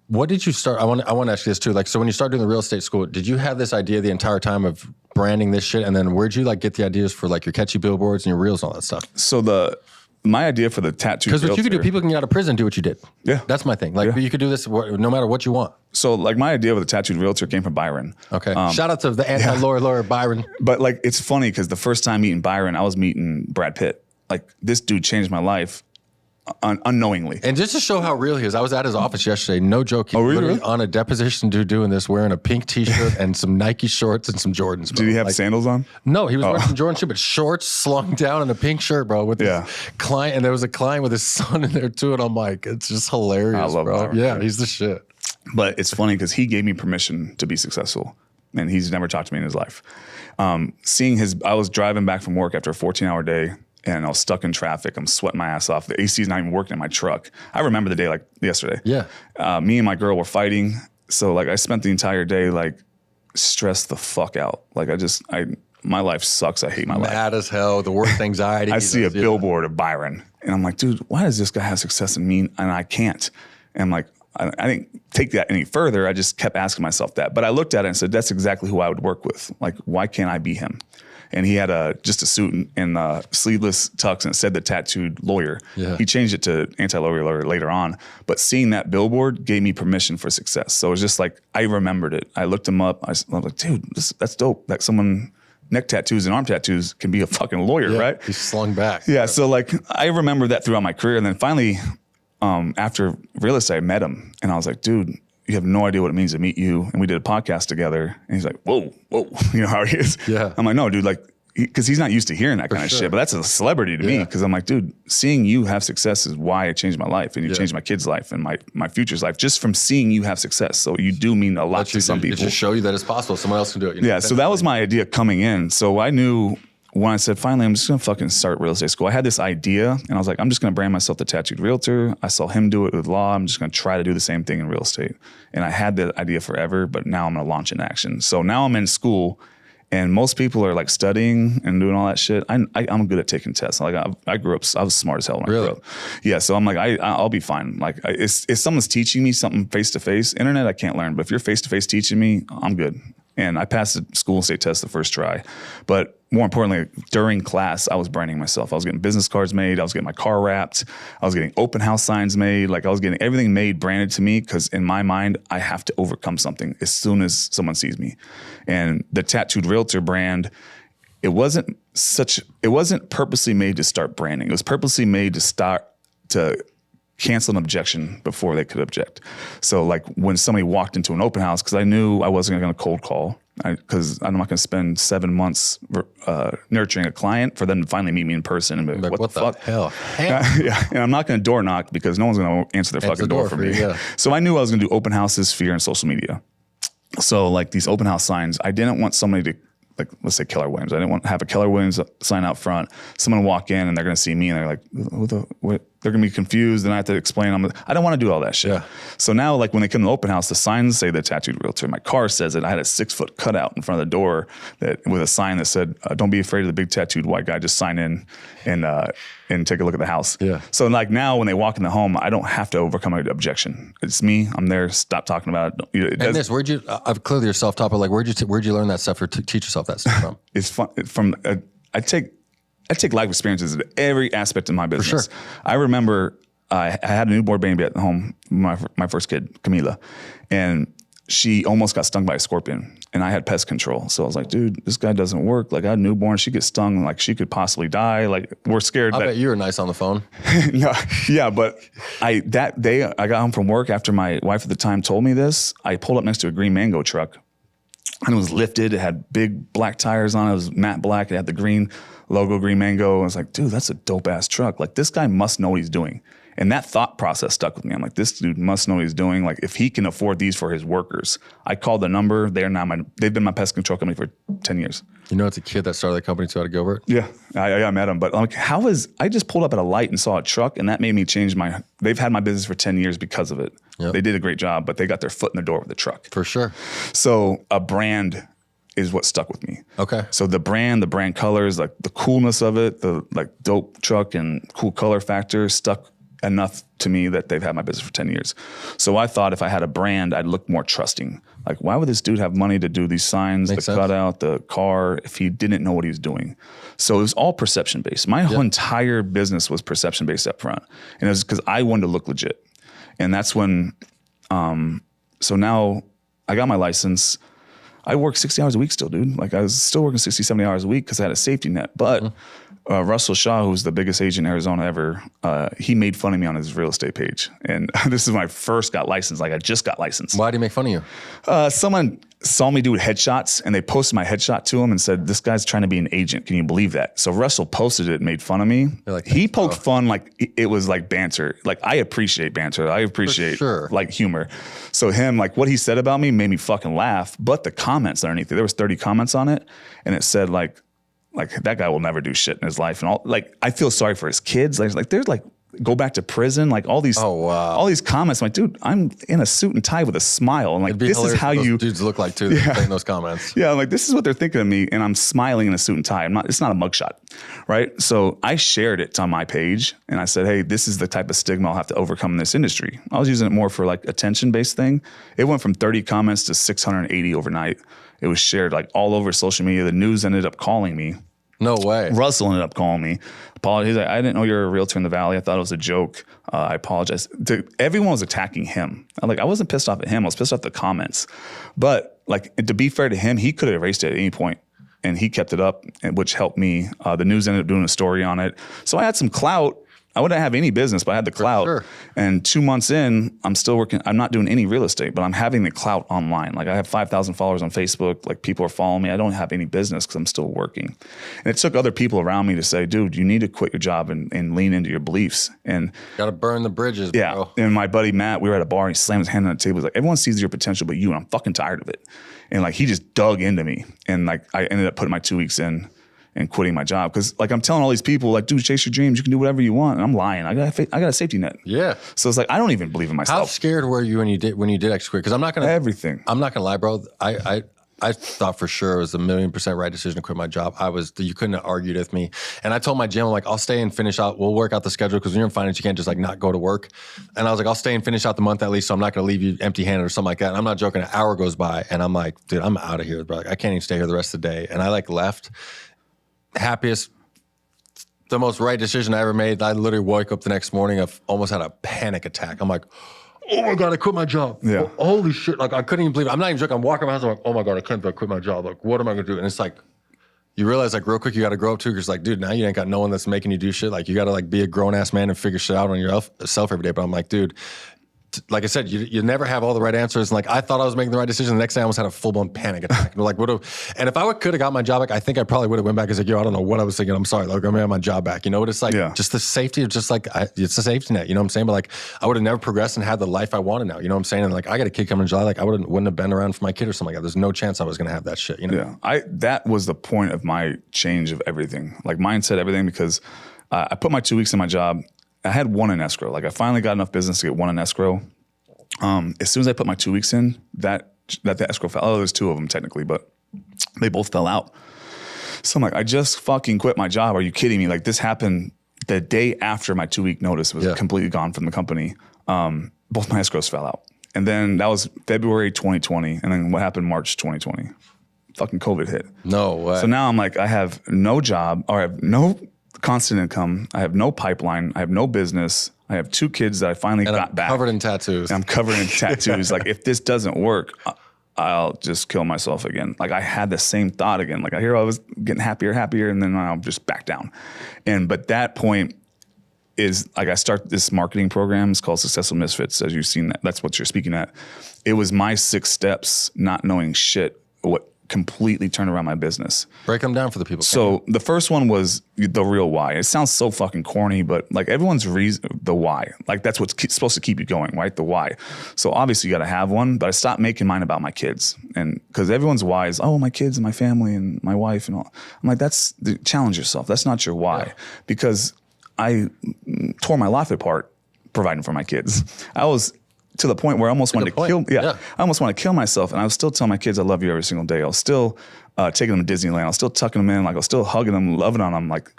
what did you start? I want to ask you this too. Like, so when you started doing the real estate school, did you have this idea the entire time of branding this shit? And then where'd you like get the ideas for like your catchy billboards and your reels and all that stuff? So my idea for the Tattooed Realtor. Because what you could do, people can get out of prison and do what you did. Yeah. That's my thing. Like you could do this no matter what you want. So like my idea with the Tattooed Realtor came from Byron. Okay. Shout out to the anti-lawyer Byron. But like, it's funny because the first time meeting Byron, I was meeting Brad Pitt. Like this dude changed my life unknowingly. And just to show how real he is, I was at his office yesterday. No joke. He was literally on a deposition doing this, wearing a pink t-shirt and some Nike shorts and some Jordans, bro. Did he have sandals on? No, he was wearing some Jordan shoes, but shorts slung down and a pink shirt, bro, with his client. And there was a client with his son in there too. And I'm like, it's just hilarious, I love bro. Byron. Yeah, he's the shit. But it's funny because he gave me permission to be successful. And he's never talked to me in his life. I was driving back from work after a 14-hour day. And I was stuck in traffic. I'm sweating my ass off. The AC is not even working in my truck. I remember the day like yesterday. Yeah. Me and my girl were fighting. So like I spent the entire day like stressed the fuck out. Like my life sucks. I hate my life. Mad as hell. The worst anxiety. I see a billboard of Byron. And I'm like, dude, why does this guy have success in me and I can't? And I'm like, I didn't take that any further. I just kept asking myself that. But I looked at it and said, that's exactly who I would work with. Like, why can't I be him? And he had just a suit and sleeveless tux, and it said the tattooed lawyer. Yeah. He changed it to anti-lawyer later on. But seeing that billboard gave me permission for success. So it was just like, I remembered it. I looked him up. I was like, dude, that's dope. Like someone neck tattoos and arm tattoos can be a fucking lawyer, right? He's slung back. Yeah. So like, I remember that throughout my career. And then finally, after real estate, I met him and I was like, dude, you have no idea what it means to meet you. And we did a podcast together and he's like, whoa, you know how he is? Yeah. I'm like, no, dude, like, because he's not used to hearing that kind of shit, but that's a celebrity to me. Because I'm like, dude, seeing you have success is why I changed my life, and you changed my kid's life and my future's life just from seeing you have success. So you do mean a lot to some people. It just show you that it's possible. Someone else can do it. You know? Yeah. So that was my idea coming in. So I knew when I said, finally, I'm just going to fucking start real estate school. I had this idea and I was like, I'm just going to brand myself the Tattooed Realtor. I saw him do it with law. I'm just going to try to do the same thing in real estate. And I had that idea forever, but now I'm going to launch in action. So now I'm in school. And most people are like studying and doing all that shit. I'm good at taking tests. Like I grew up, I was smart as hell when I grew up. Yeah, so I'm like, I'll be fine. Like if someone's teaching me something face to face, internet I can't learn. But if you're face to face teaching me, I'm good. And I passed the school and state test the first try. But more importantly, during class, I was branding myself. I was getting business cards made. I was getting my car wrapped. I was getting open house signs made. Like I was getting everything made, branded to me, because in my mind, I have to overcome something as soon as someone sees me. And the Tattooed Realtor brand, it wasn't purposely made to start branding. It was purposely made to cancel an objection before they could object. So like when somebody walked into an open house, because I knew I wasn't going to cold call, because I'm not going to spend 7 months nurturing a client for them to finally meet me in person and be like, what the fuck? Hell? Yeah, and I'm not going to door knock because no one's going to answer their fucking door for me. Yeah. So I knew I was going to do open houses, fear, and social media. So like these open house signs, I didn't want somebody to, like, let's say Keller Williams. I didn't want to have a Keller Williams sign out front. Someone walk in and they're going to see me and they're like, what? They're going to be confused and I have to explain. I don't want to do all that shit. Yeah. So now, like when they come to the open house, the signs say the Tattooed Realtor. My car says it. I had a 6-foot cutout in front of the door with a sign that said, don't be afraid of the big tattooed white guy. Just sign in and take a look at the house. Yeah. So like now when they walk in the home, I don't have to overcome an objection. It's me. I'm there. Stop talking about it. And this, where'd you, I've clearly you're self-taught, but like where'd you learn that stuff or teach yourself that stuff from? It's fun. I take life experiences in every aspect of my business. For sure. I remember I had a newborn baby at home, my first kid, Camila, and she almost got stung by a scorpion, and I had pest control. So I was like, dude, this guy doesn't work. Like I had a newborn, she gets stung, like she could possibly die. Like we're scared. I bet you were nice on the phone. Yeah, but that day I got home from work after my wife at the time told me this. I pulled up next to a green mango truck, and it was lifted. It had big black tires on it. It was matte black. It had the green logo, green mango. I was like, dude, that's a dope ass truck. Like this guy must know what he's doing. And that thought process stuck with me. I'm like, this dude must know what he's doing. Like if he can afford these for his workers. I called the number. They've been my pest control company for 10 years. You know, it's a kid that started the company too out of Gilbert. Yeah, I met him. But I'm like, I just pulled up at a light and saw a truck, and that made me change they've had my business for 10 years because of it. Yep. They did a great job, but they got their foot in the door with the truck. For sure. So a brand is what stuck with me. Okay. So the brand colors, like the coolness of it, the like dope truck and cool color factor stuck enough to me that they've had my business for 10 years. So I thought if I had a brand, I'd look more trusting. Like, why would this dude have money to do these signs, the cutout, the car, if he didn't know what he was doing? So it was all perception based. My whole entire business was perception based up front. And it was because I wanted to look legit. And that's when, so now I got my license. I work 60 hours a week still, dude. Like I was still working 60, 70 hours a week because I had a safety net. But Russell Shaw, who's the biggest agent in Arizona ever, he made fun of me on his real estate page. And this is when I first got licensed. Like I just got licensed. Why did he make fun of you? Someone saw me do headshots and they posted my headshot to him and said, this guy's trying to be an agent. Can you believe that? So Russell posted it and made fun of me. Like, he poked fun like it was like banter. Like I appreciate banter. I appreciate like humor. So him, like what he said about me made me fucking laugh. But the comments underneath it, there was 30 comments on it. And it said like that guy will never do shit in his life. And all, like, I feel sorry for his kids. Like there's like go back to prison, like all these, all these comments. I'm like, dude, I'm in a suit and tie with a smile. I'm like, this is how you dudes look like too. In those comments. Yeah, I'm like, this is what they're thinking of me, and I'm smiling in a suit and tie. It's not a mugshot, right? So I shared it on my page, and I said, hey, this is the type of stigma I'll have to overcome in this industry. I was using it more for like attention-based thing. It went from 30 comments to 680 overnight. It was shared like all over social media. The news ended up calling me. No way. Russell ended up calling me. Apologies. I didn't know you're a realtor in the Valley. I thought it was a joke. I apologize. Everyone was attacking him. I wasn't pissed off at him. I was pissed off at the comments. But like, to be fair to him, he could have erased it at any point, and he kept it up, which helped me. The news ended up doing a story on it. So I had some clout. I wouldn't have any business, but I had the clout. Sure. And 2 months in, I'm still working. I'm not doing any real estate, but I'm having the clout online. Like, I have 5,000 followers on Facebook. Like, people are following me. I don't have any business because I'm still working. And it took other people around me to say, dude, you need to quit your job and lean into your beliefs. And got to burn the bridges, bro. And my buddy Matt, we were at a bar, and he slammed his hand on the table. He's like, everyone sees your potential but you, and I'm fucking tired of it. And like, he just dug into me. And like, I ended up putting my 2 weeks in and quitting my job. Cause like, I'm telling all these people, like, dude, chase your dreams. You can do whatever you want. And I'm lying. I got a safety net. Yeah. So it's like, I don't even believe in myself. How scared were you when you did actually quit? Cause I'm not going to lie, bro. I thought for sure it was 1,000,000% right decision to quit my job. You couldn't have argued with me. And I told my gym, I'm like, I'll stay and finish out. We'll work out the schedule. Cause when you're in finance, you can't just like not go to work. And I was like, I'll stay and finish out the month at least. So I'm not going to leave you empty handed or something like that. And I'm not joking. An hour goes by and I'm like, dude, I'm out of here, bro. Like, I can't even stay here the rest of the day. And I like left. Happiest, the most right decision I ever made. I literally woke up the next morning. I almost had a panic attack. I'm like, oh my God, I quit my job. Yeah. Oh, holy shit. Like, I couldn't even believe it. I'm not even joking. I'm walking around. I'm like, oh my God, I couldn't quit my job. Like, what am I going to do? And it's like, you realize like real quick, you got to grow up too. Cause like, dude, now you ain't got no one that's making you do shit. Like, you got to like be a grown ass man and figure shit out on yourself every day. But I'm like, dude, like I said, you never have all the right answers. And like, I thought I was making the right decision. The next day I almost had a full blown panic attack. And like, and if I could have got my job back, I think I probably would have went back and said, yo, I don't know what I was thinking. I'm sorry. Like, I'm gonna have my job back. You know what it's like? Just the safety of just like, it's a safety net. You know what I'm saying? But like, I would have never progressed and had the life I wanted now. You know what I'm saying? And like, I got a kid coming in July. Like, I wouldn't have been around for my kid or something like that. There's no chance I was going to have that shit. You know? Yeah. That was the point of my change of everything. Like, mindset, everything, because I put my 2 weeks in my job. I had one in escrow. Like, I finally got enough business to get one in escrow. As soon as I put my 2 weeks in, that the escrow fell. Oh, there's two of them technically, but they both fell out. So I'm like, I just fucking quit my job. Are you kidding me? Like, this happened the day after my 2 week notice was completely gone from the company. Both my escrows fell out. And then that was February 2020. And then what happened March 2020? Fucking COVID hit. No way. So now I'm like, I have no job, or I have no constant income. I have no pipeline. I have no business. I have two kids that I finally got back. Covered in tattoos. And I'm covered in tattoos. Like, if this doesn't work, I'll just kill myself again. Like, I had the same thought again. Like, I was getting happier, and then I'll just back down. But that point is like, I start this marketing program. It's called Successful Misfits. As you've seen, that's what you're speaking at. It was my 6 steps, not knowing shit, what completely turned around my business. Break them down for the people. So the first one was the real why. It sounds so fucking corny, but like, everyone's reason, the why. Like, that's what's supposed to keep you going, right? The why. So obviously you got to have one, but I stopped making mine about my kids. And because everyone's why is, oh, my kids and my family and my wife and all. I'm like, challenge yourself. That's not your why. Yeah. Because I tore my life apart providing for my kids. I was to the point where I almost wanted to kill. I almost want to kill myself. And I was still telling my kids, I love you every single day. I was still taking them to Disneyland. I was still tucking them in. Like, I was still hugging them, loving on them. Like,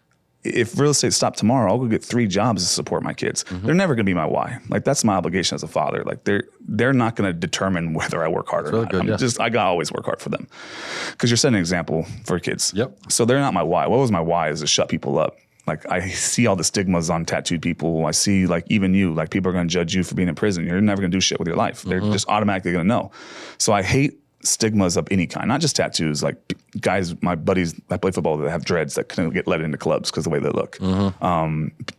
if real estate stopped tomorrow, I'll go get 3 jobs to support my kids. Mm-hmm. They're never going to be my why. Like, that's my obligation as a father. Like, they're not going to determine whether I work hard or not. Good, I got to always work hard for them, because you're setting an example for kids. Yep. So they're not my why. What was my why is to shut people up. Like, I see all the stigmas on tattooed people. I see, like, even you, like, people are going to judge you for being in prison. You're never going to do shit with your life. They're just automatically going to know. So I hate stigmas of any kind, not just tattoos. Like, guys, my buddies that play football that have dreads that couldn't get let into clubs because of the way they look.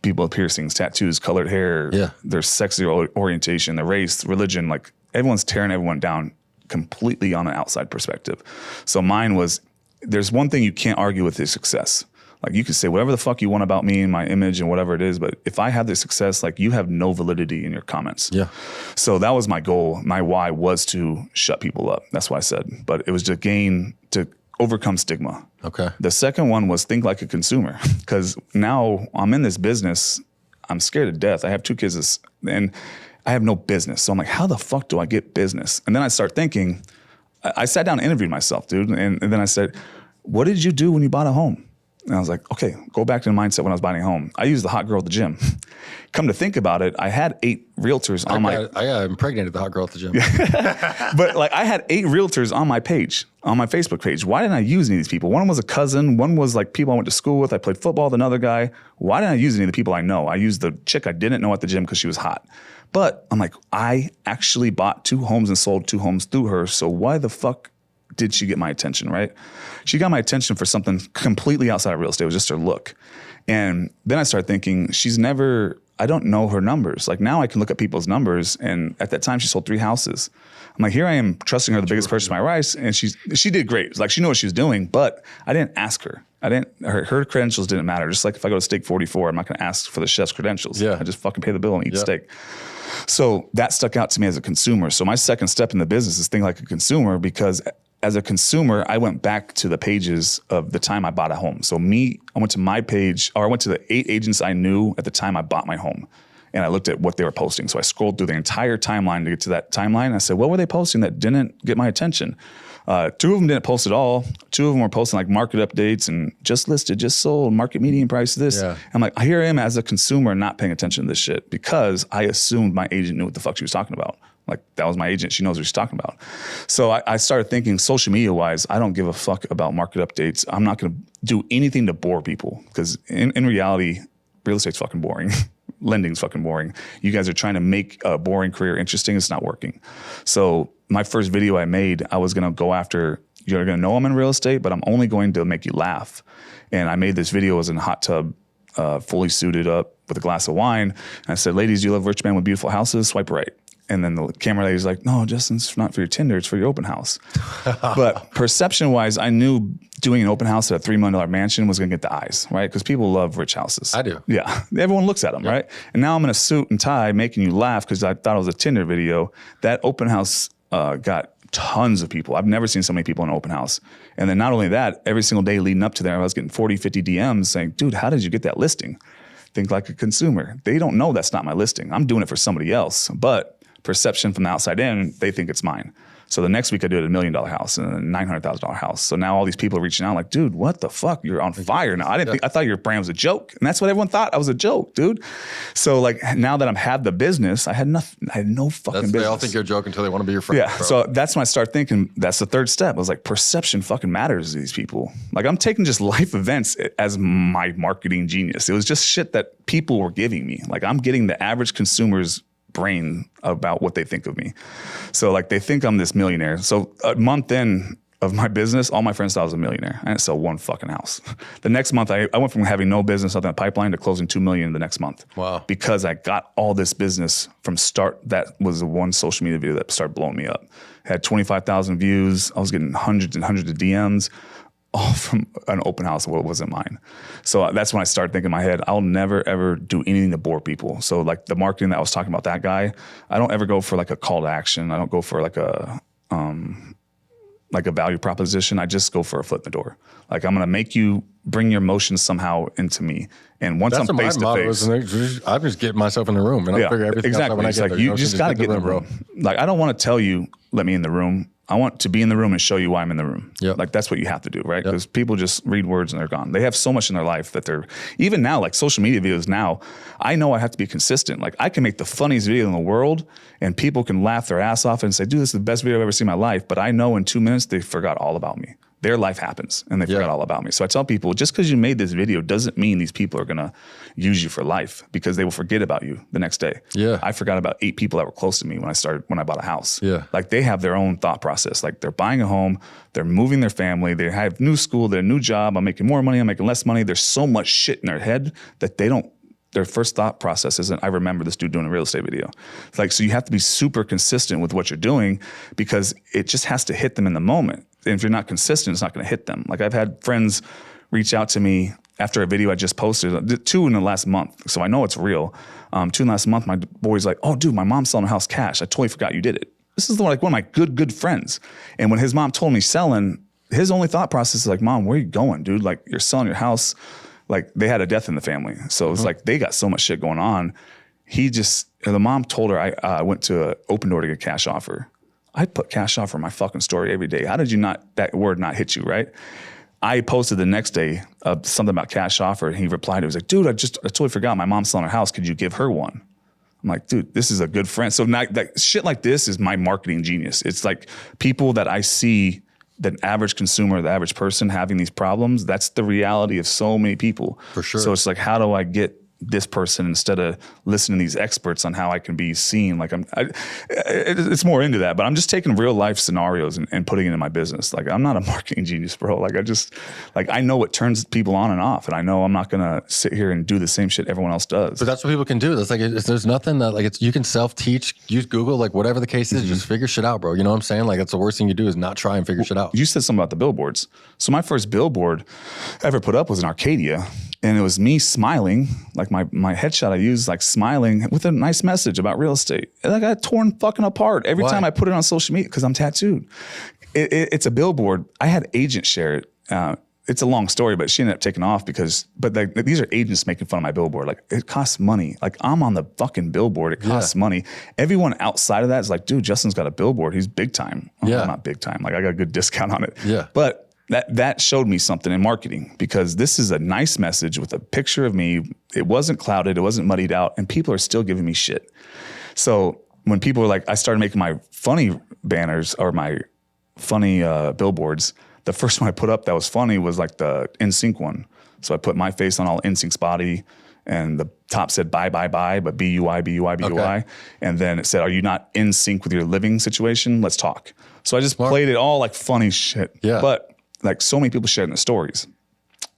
People with piercings, tattoos, colored hair, their sexual orientation, their race, religion. Like, everyone's tearing everyone down completely on an outside perspective. So mine was, there's one thing you can't argue with is success. Like, you could say whatever the fuck you want about me and my image and whatever it is, but if I have this success, like, you have no validity in your comments. Yeah. So that was my goal. My why was to shut people up. That's what I said. But it was to overcome stigma. Okay. The second one was think like a consumer, because now I'm in this business. I'm scared to death. I have 2 kids and I have no business. So I'm like, how the fuck do I get business? And then I start thinking, I sat down and interviewed myself, dude. And then I said, what did you do when you bought a home? And I was like, okay, go back to the mindset when I was buying a home. I used the hot girl at the gym. Come to think about it, I had 8 realtors on I impregnated the hot girl at the gym. But like I had 8 realtors on my page, on my Facebook page. Why didn't I use any of these people? One was a cousin. One was like people I went to school with. I played football with another guy. Why didn't I use any of the people I know? I used the chick I didn't know at the gym because she was hot. But I'm like, I actually bought 2 homes and sold 2 homes through her. So why the fuck did she get my attention, right? She got my attention for something completely outside of real estate. It was just her look. And then I started thinking, I don't know her numbers. Like now I can look at people's numbers, and at that time she sold 3 houses. I'm like, here I am trusting her the biggest purchase of my life, and she did great. Like she knew what she was doing, but I didn't ask her. Her credentials didn't matter. Just like if I go to Steak 44, I'm not going to ask for the chef's credentials. Yeah. I just fucking pay the bill and eat steak. So that stuck out to me as a consumer. So my second step in the business is think like a consumer, because as a consumer, I went back to the pages of the time I bought a home. So I went to my page, or I went to the 8 agents I knew at the time I bought my home, and I looked at what they were posting. So I scrolled through the entire timeline to get to that timeline. And I said, what were they posting that didn't get my attention? 2 of them didn't post at all. 2 of them were posting like market updates and just listed, just sold, market median price, this. Yeah. I'm like, here I am as a consumer not paying attention to this shit because I assumed my agent knew what the fuck she was talking about. Like that was my agent. She knows what she's talking about. So I started thinking social media wise, I don't give a fuck about market updates. I'm not going to do anything to bore people because in reality, real estate's fucking boring. Lending's fucking boring. You guys are trying to make a boring career interesting. It's not working. So my first video I made, I was going to go after, you're going to know I'm in real estate, but I'm only going to make you laugh. And I made this video as in a hot tub, fully suited up with a glass of wine. And I said, ladies, do you love rich men with beautiful houses? Swipe right. And then the camera lady's like, no, Justin, it's not for your Tinder, it's for your open house. But perception-wise, I knew doing an open house at a $3 million mansion was going to get the eyes, right? Because people love rich houses. I do. Yeah. Everyone looks at them, right? And now I'm in a suit and tie making you laugh because I thought it was a Tinder video. That open house got tons of people. I've never seen so many people in an open house. And then not only that, every single day leading up to there, I was getting 40, 50 DMs saying, dude, how did you get that listing? Think like a consumer. They don't know that's not my listing. I'm doing it for somebody else. But perception from the outside in, they think it's mine. So the next week I do it at $1 million house and a $900,000 house. So now all these people are reaching out like, dude, what the fuck? You're on fire now. I thought your brand was a joke. And that's what everyone thought. I was a joke, dude. So like now that I've had the business, I had no fucking business. They all think you're a joke until they want to be your friend. Yeah. Bro. So that's when I start thinking that's the third step. I was like, perception fucking matters to these people. Like I'm taking just life events as my marketing genius. It was just shit that people were giving me. Like I'm getting the average consumer's brain about what they think of me. So like they think I'm this millionaire. So a month in of my business, all my friends thought I was a millionaire. I didn't sell one fucking house. The next month, I went from having no business, nothing in the pipeline, to closing $2 million the next month. Wow. Because I got all this business from start. That was the one social media video that started blowing me up. Had 25,000 views. I was getting hundreds and hundreds of DMs. All from an open house, what wasn't mine. So that's when I started thinking in my head, I'll never, ever do anything to bore people. So like the marketing that I was talking about, that guy, I don't ever go for like a call to action. I don't go for like a value proposition. I just go for a foot in the door. Like I'm going to make you bring your emotions somehow into me. And once I'm face to face, I just get myself in the room and I'll figure everything out when I get there. You just got to get in the room. Like I don't want to tell you, let me in the room. I want to be in the room and show you why I'm in the room. Yep. Like that's what you have to do, right? Because people just read words and they're gone. They have so much in their life that they're, even now, like social media videos now, I know I have to be consistent. Like I can make the funniest video in the world and people can laugh their ass off and say, dude, this is the best video I've ever seen in my life. But I know in 2 minutes, they forgot all about me. Their life happens and they forgot all about me. So I tell people, just because you made this video doesn't mean these people are going to use you for life, because they will forget about you the next day. Yeah. I forgot about 8 people that were close to me when I bought a house. Yeah. Like they have their own thought process. Like they're buying a home, they're moving their family, they have new school, their new job. I'm making more money, I'm making less money. There's so much shit in their head that their first thought process isn't, I remember this dude doing a real estate video. It's like, so you have to be super consistent with what you're doing because it just has to hit them in the moment. And if you're not consistent, it's not going to hit them. Like I've had friends reach out to me after a video I just posted, 2 in the last month. So I know it's real. 2 in the last month, my boy's like, oh dude, my mom's selling a house cash. I totally forgot you did it. This is like one of my good friends. And when his mom told me selling, his only thought process is like, Mom, where are you going, dude? Like you're selling your house. like they had a death in the family. So it's like they got so much shit going on. The mom told her I went to an open door to get a cash offer. I put cash offer in my fucking story every day. How did that word not hit you, right? I posted the next day something about cash offer, and he replied, it was like, dude, I totally forgot. My mom's selling her house. Could you give her one? I'm like, dude, this is a good friend. So now, shit like this is my marketing genius. It's like people that I see, the average consumer, the average person having these problems. That's the reality of so many people. For sure. So it's like, how do I get this person instead of listening to these experts on how I can be seen? Like it's more into that, but I'm just taking real life scenarios and putting it in my business. Like I'm not a marketing genius, bro. Like I know what turns people on and off, and I know I'm not going to sit here and do the same shit everyone else does. But that's what people can do. That's like, there's nothing that like you can self-teach, use Google, like whatever the case is, just figure shit out, bro. You know what I'm saying? Like that's the worst thing you do is not try and figure shit out. You said something about the billboards. So my first billboard I ever put up was in Arcadia. And it was me smiling, like my headshot I used, like smiling with a nice message about real estate. And I got torn fucking apart every time I put it on social media because I'm tattooed. It's a billboard. I had agents share it. It's a long story, but she ended up taking off these are agents making fun of my billboard. Like it costs money. Like I'm on the fucking billboard. It costs money. Everyone outside of that is like, dude, Justin's got a billboard. He's big time. I'm not big time. Like I got a good discount on it. Yeah. But that showed me something in marketing, because this is a nice message with a picture of me. It wasn't clouded. It wasn't muddied out. And people are still giving me shit. So when people were like, I started making my funny banners or my funny billboards. The first one I put up that was funny was like the NSYNC one. So I put my face on all NSYNC's body, and the top said bye, bye, bye, but B-U-I, B-U-I, B-U-I. Okay. And then it said, are you not in sync with your living situation? Let's talk. So I just played it all like funny shit. Yeah. But like so many people sharing the stories.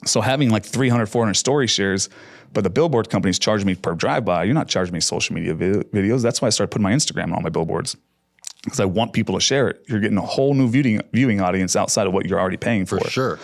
So having like 300, 400 story shares, but the billboard companies charge me per drive-by. You're not charging me social media videos. That's why I started putting my Instagram on all my billboards, because I want people to share it. You're getting a whole new viewing audience outside of what you're already paying for. For sure.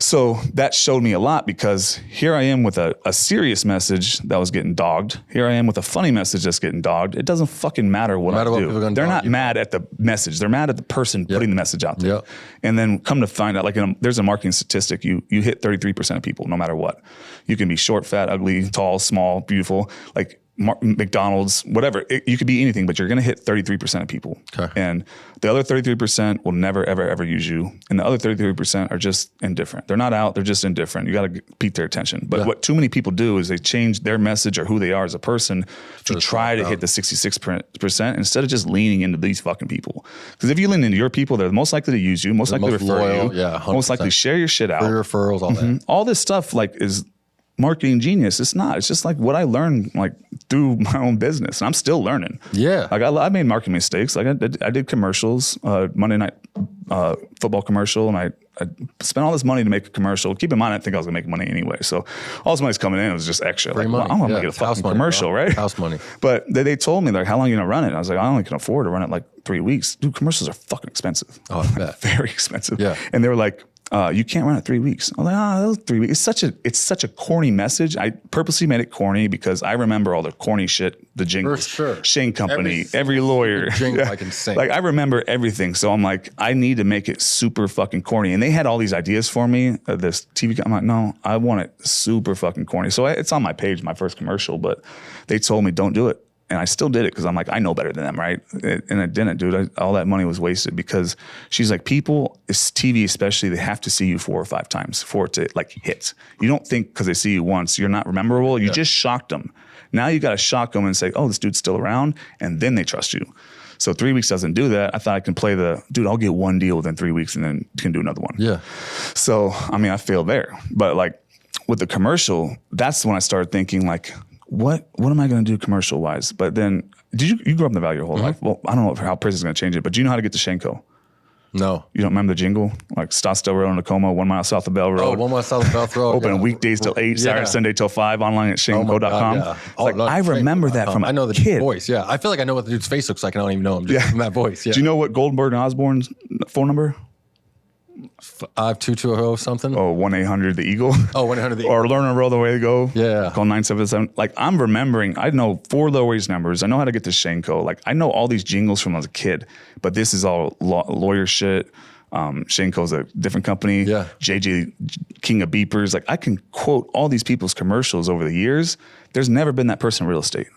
So that showed me a lot, because here I am with a serious message that was getting dogged. Here I am with a funny message that's getting dogged. It doesn't fucking matter what I do. They're not mad at the message. They're mad at the person putting the message out there. And then come to find out, like there's a marketing statistic, you hit 33% of people no matter what. You can be short, fat, ugly, tall, small, beautiful, like McDonald's, whatever. You could be anything, but you're going to hit 33% of people. Okay. And the other 33% will never, ever, ever use you. And the other 33% are just indifferent. They're not out. They're just indifferent. You got to pique their attention. But what too many people do is they change their message or who they are as a person to try to hit the 66% instead of just leaning into these fucking people. Because if you lean into your people, they're most likely to use you, most likely to refer you, 100%. most likely share your shit out. Free referrals, all that. All this stuff like is marketing genius. It's not. It's just like what I learned like through my own business, and I'm still learning. Yeah, like I made marketing mistakes. Like I did commercials, Monday night football commercial, and I spent all this money to make a commercial. Keep in mind, I didn't think I was gonna make money anyway. So all this money's coming in. It was just extra. Free like, money. Well, I'm gonna get a fucking commercial, right? House money. But they told me like, how long are you gonna run it? And I was like, I only can afford to run it like 3 weeks. Dude, commercials are fucking expensive. Oh, I bet. Very expensive. Yeah. And they were like, you can't run it 3 weeks. I was like, that was 3 weeks. It's such a corny message. I purposely made it corny because I remember all the corny shit, the jingles, For sure. Shane Company, every lawyer. Jingle I can sing. Like I remember everything. So I'm like, I need to make it super fucking corny. And they had all these ideas for me. This TV, I'm like, no, I want it super fucking corny. So it's on my page, my first commercial, but they told me don't do it. And I still did it because I'm like, I know better than them, right? And I didn't, dude. All that money was wasted because she's like, people, it's TV especially, they have to see you 4 or 5 times for it to like hit. You don't think because they see you once, you're not memorable. You just shocked them. Now you got to shock them and say, oh, this dude's still around. And then they trust you. So 3 weeks doesn't do that. I thought I can play dude, I'll get one deal within 3 weeks and then can do another one. Yeah. So, I mean, I failed there. But like with the commercial, that's when I started thinking like, what am I going to do commercial wise? But then, you grew up in the Valley your whole life? Well, I don't know how prison is going to change it, but do you know how to get to Shenko? No. You don't remember the jingle? Like Scottsdale Road in Tacoma, 1 mile south of Bell Road. Oh, 1 mile south of Bell Road. Open weekdays till 8, Saturday, Sunday till 5, online at shenko.com. I remember that from I know the kid. Voice, yeah. I feel like I know what the dude's face looks like and I don't even know him just from that voice. Yeah. Do you know what Goldberg and Osborne's phone number? 5220 something. Oh, 1-800 the Eagle. Oh, 1-800 the Eagle. Or Learn and Roll the Way to Go. Yeah. Call 977. Like I'm remembering, I know 4 lawyers numbers. I know how to get to Shenko. Like I know all these jingles from when I was a kid, but this is all lawyer shit. Shenko's a different company. Yeah. JJ king of beepers. Like I can quote all these people's commercials over the years. There's never been that person in real estate.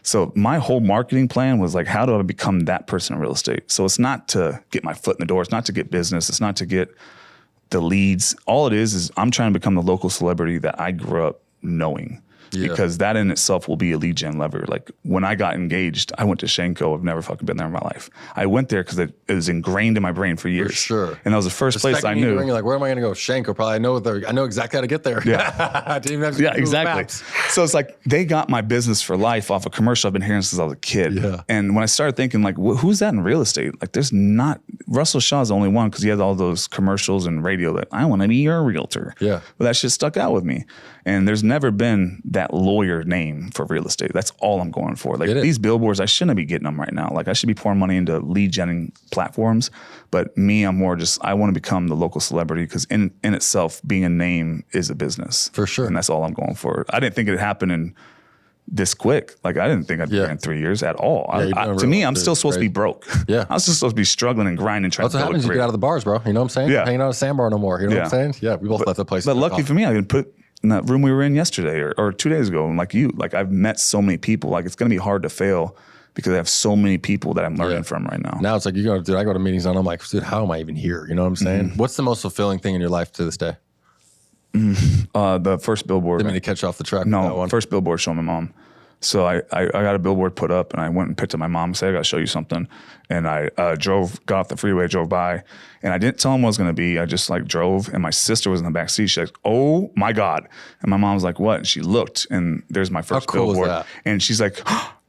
So my whole marketing plan was like, how do I become that person in real estate? So it's not to get my foot in the door. It's not to get business. It's not to get the leads. All it is I'm trying to become the local celebrity that I grew up knowing. Yeah. Because that in itself will be a lead gen lever. Like when I got engaged, I went to Shenko. I've never fucking been there in my life. I went there because it was ingrained in my brain for years. For sure. And that was the first place I knew. You're like, where am I going to go? Shenko. Probably I know exactly how to get there. Yeah. I didn't even have to Google exactly. Maps. So it's like they got my business for life off a commercial I've been hearing since I was a kid. Yeah. And when I started thinking like, who's that in real estate? Like there's not, Russell Shaw's the only one because he has all those commercials and radio that I want to be your realtor. Yeah. But that shit stuck out with me. And there's never been that lawyer name for real estate. That's all I'm going for. Like these billboards, I shouldn't be getting them right now. Like I should be pouring money into lead genning platforms. But me, I'm more just, I want to become the local celebrity because in itself, being a name is a business. For sure. And that's all I'm going for. I didn't think it'd happen in this quick. Like I didn't think I'd be there in 3 years at all. To me, I'm still supposed to be broke. Yeah. I'm still supposed to be struggling and grinding, trying That's to what build happens. You get out of the bars, bro. You know what I'm saying? Yeah. Hanging out at a sandbar no more. You know what I'm saying? Yeah. We both left that place. But lucky for me, I could put in that room we were in yesterday or 2 days ago. And like you, like I've met so many people, like it's going to be hard to fail because I have so many people that I'm learning from right now. Now it's like, dude, I go to meetings and I'm like, dude, how am I even here? You know what I'm saying? What's the most fulfilling thing in your life to this day? The first billboard. Didn't mean to catch you off the track. No, first billboard showing my mom. So I got a billboard put up and I went and picked up my mom and said, I got to show you something. And I got off the freeway, drove by, and I didn't tell him what it was going to be. I just like drove, and my sister was in the back seat. She's like, oh my God. And my mom was like, what? And she looked, and there's my first billboard. Was that? And she's like,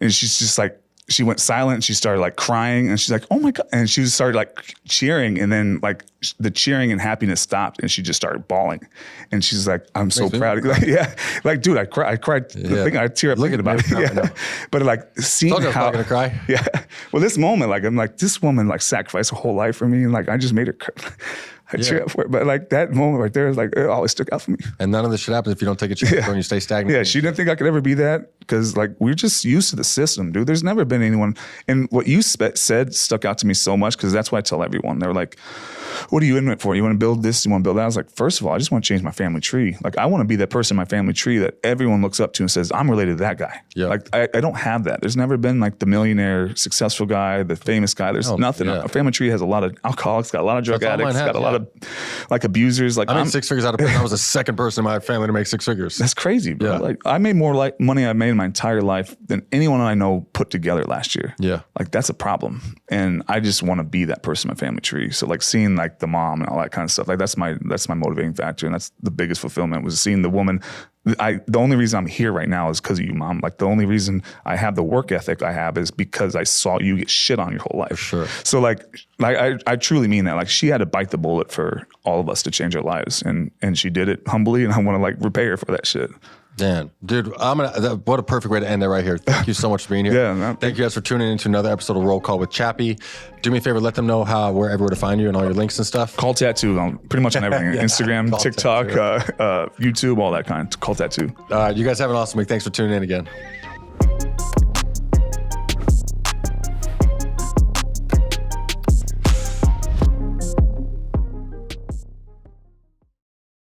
and she's just like, she went silent and she started like crying and she's like, oh my God. And she started like cheering, and then like the cheering and happiness stopped and she just started bawling. And she's like, I'm so proud of you. Like, yeah. Like, dude, I cried. The thing I tear up thinking about it. Yeah. But like seeing how. I'm not gonna cry. Yeah. Well, this moment, like, I'm like, this woman like sacrificed her whole life for me. And like, I just made her cry. I cheer up for it. But like that moment right there is like, it always stuck out for me. And none of this shit happens if you don't take a chance when you stay stagnant. Yeah, she didn't think I could ever be that because like we're just used to the system, dude. There's never been anyone. And what you said stuck out to me so much because that's what I tell everyone. They're like, what are you in it for? You want to build this? You want to build that? I was like, first of all, I just want to change my family tree. Like I want to be that person in my family tree that everyone looks up to and says, I'm related to that guy. Yeah. Like I don't have that. There's never been like the millionaire, successful guy, the famous guy. There's nothing. Our family tree has a lot of alcoholics, got a lot of drug addicts, got a lot of like abusers. Like I made 6 figures out of prison. I was the second person in my family to make 6 figures. That's crazy, bro. Yeah. Like I made more money I made in my entire life than anyone I know put together last year. Yeah. Like that's a problem. And I just want to be that person in my family tree. So like seeing like the mom and all that kind of stuff, like that's my motivating factor. And that's the biggest fulfillment was seeing the woman. The only reason I'm here right now is because of you, Mom. Like the only reason I have the work ethic I have is because I saw you get shit on your whole life. Sure. So like I truly mean that. Like she had to bite the bullet for all of us to change our lives, and she did it humbly, and I want to like repay her for that shit. Dan, dude, what a perfect way to end it right here. Thank you so much for being here. Yeah, thank you guys for tuning into another episode of Roll Call with Chappy. Do me a favor, let them know where everywhere to find you and all your links and stuff. Call Tattoo, pretty much on everything. Yeah, Instagram, TikTok, YouTube, all that kind. Call Tattoo. All right, you guys have an awesome week. Thanks for tuning in again.